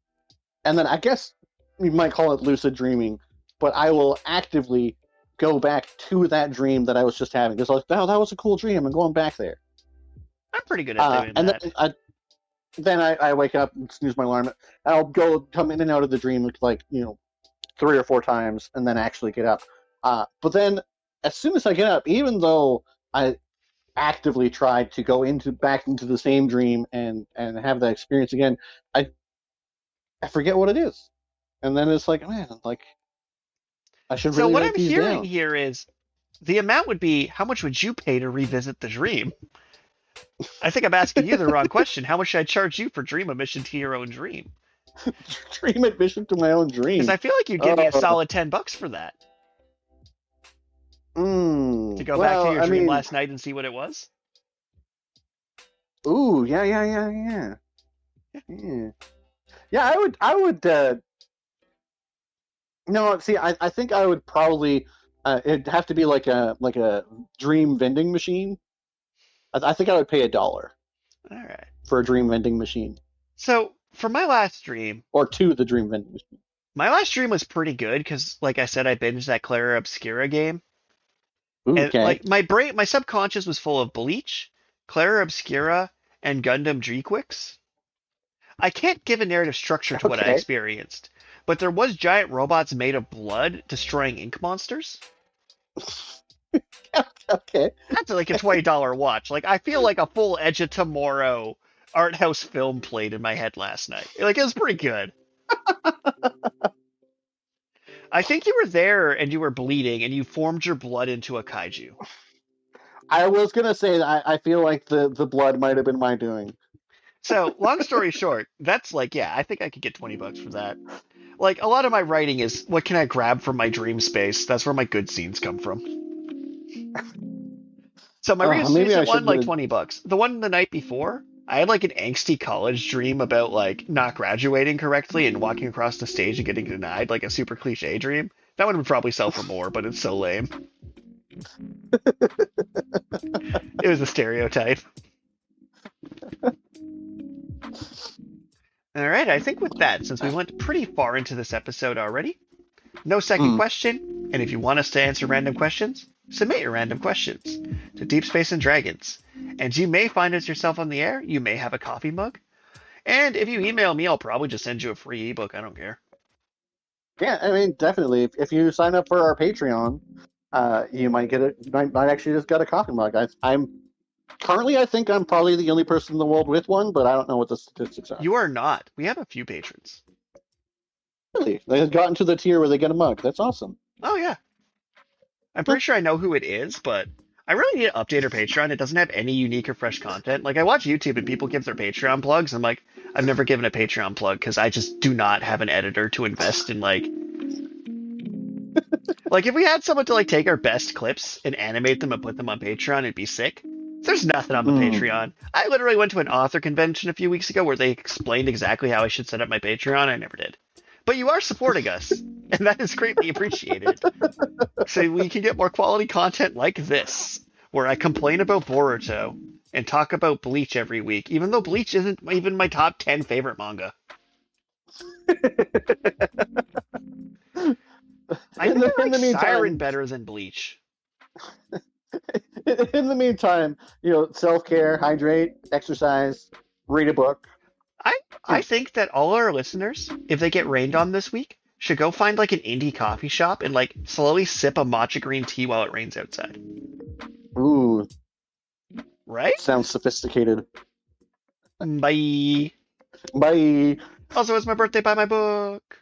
and then I guess you might call it lucid dreaming, but I will actively go back to that dream that I was just having because I was like, oh, that was a cool dream. I'm going back there. I'm pretty good at doing that. Then I wake up and snooze my alarm. I'll come in and out of the dream like 3 or 4 times and then actually get up. But then as soon as I get up, even though I actively tried to go back into the same dream and have that experience again, I forget what it is. And then it's like, man, like I should really. So what I'm hearing here is the amount would be how much would you pay to revisit the dream? I think I'm asking you the wrong question. How much should I charge you for dream admission to your own dream? Dream admission to my own dream. Because I feel like you'd give me a solid $10 for that. To go back to your dream last night and see what it was. Ooh, yeah. Yeah, I would. No, see, I think I would probably. It'd have to be like a dream vending machine. I think I would pay $1. All right. For a dream vending machine. So for my last dream, or to the dream vending machine. My last dream was pretty good because, like I said, I binged that Clara Obscura game. Okay. And like my subconscious was full of Bleach, Clara Obscura, and Gundam Dreamquicks. I can't give a narrative structure to what I experienced, but there was giant robots made of blood destroying ink monsters. Okay. That's like a $20 watch. Like I feel like a full Edge of Tomorrow art house film played in my head last night. Like it was pretty good. I think you were there and you were bleeding and you formed your blood into a kaiju. I was gonna say that I feel like the blood might have been my doing. So long story short, that's like, yeah, I think I could get $20 for that. Like a lot of my writing is what can I grab from my dream space? That's where my good scenes come from. So my recent one, like $20. The one the night before, I had like an angsty college dream about like not graduating correctly and walking across the stage and getting denied, like a super cliche dream. That one would probably sell for more, but it's so lame. It was a stereotype. All right, I think with that, since we went pretty far into this episode already, no second question, and if you want us to answer random questions, submit your random questions to Deep Space and Dragons. And you may find us yourself on the air, you may have a coffee mug, and if you email me, I'll probably just send you a free ebook, I don't care. Yeah, I mean, definitely. If you sign up for our Patreon, you might actually just get a coffee mug. Currently, I think I'm probably the only person in the world with one, but I don't know what the statistics are. You are not. We have a few patrons. Really? They have gotten to the tier where they get a mug. That's awesome. Oh, yeah. I'm pretty sure I know who it is, but I really need to update our Patreon. It doesn't have any unique or fresh content. Like, I watch YouTube and people give their Patreon plugs. I'm like, I've never given a Patreon plug because I just do not have an editor to invest in, like... Like, if we had someone to, like, take our best clips and animate them and put them on Patreon, it'd be sick. There's nothing on the Patreon. I literally went to an author convention a few weeks ago where they explained exactly how I should set up my Patreon. I never did. But you are supporting us, and that is greatly appreciated. So we can get more quality content like this, where I complain about Boruto and talk about Bleach every week, even though Bleach isn't even my top 10 favorite manga. I think I like Siren better than Bleach. In the meantime, self-care, hydrate, exercise, read a book. I think that all our listeners, if they get rained on this week, should go find like an indie coffee shop and like slowly sip a matcha green tea while it rains outside. Ooh. Right? Sounds sophisticated. Bye. Bye. Also, it's my birthday, buy my book.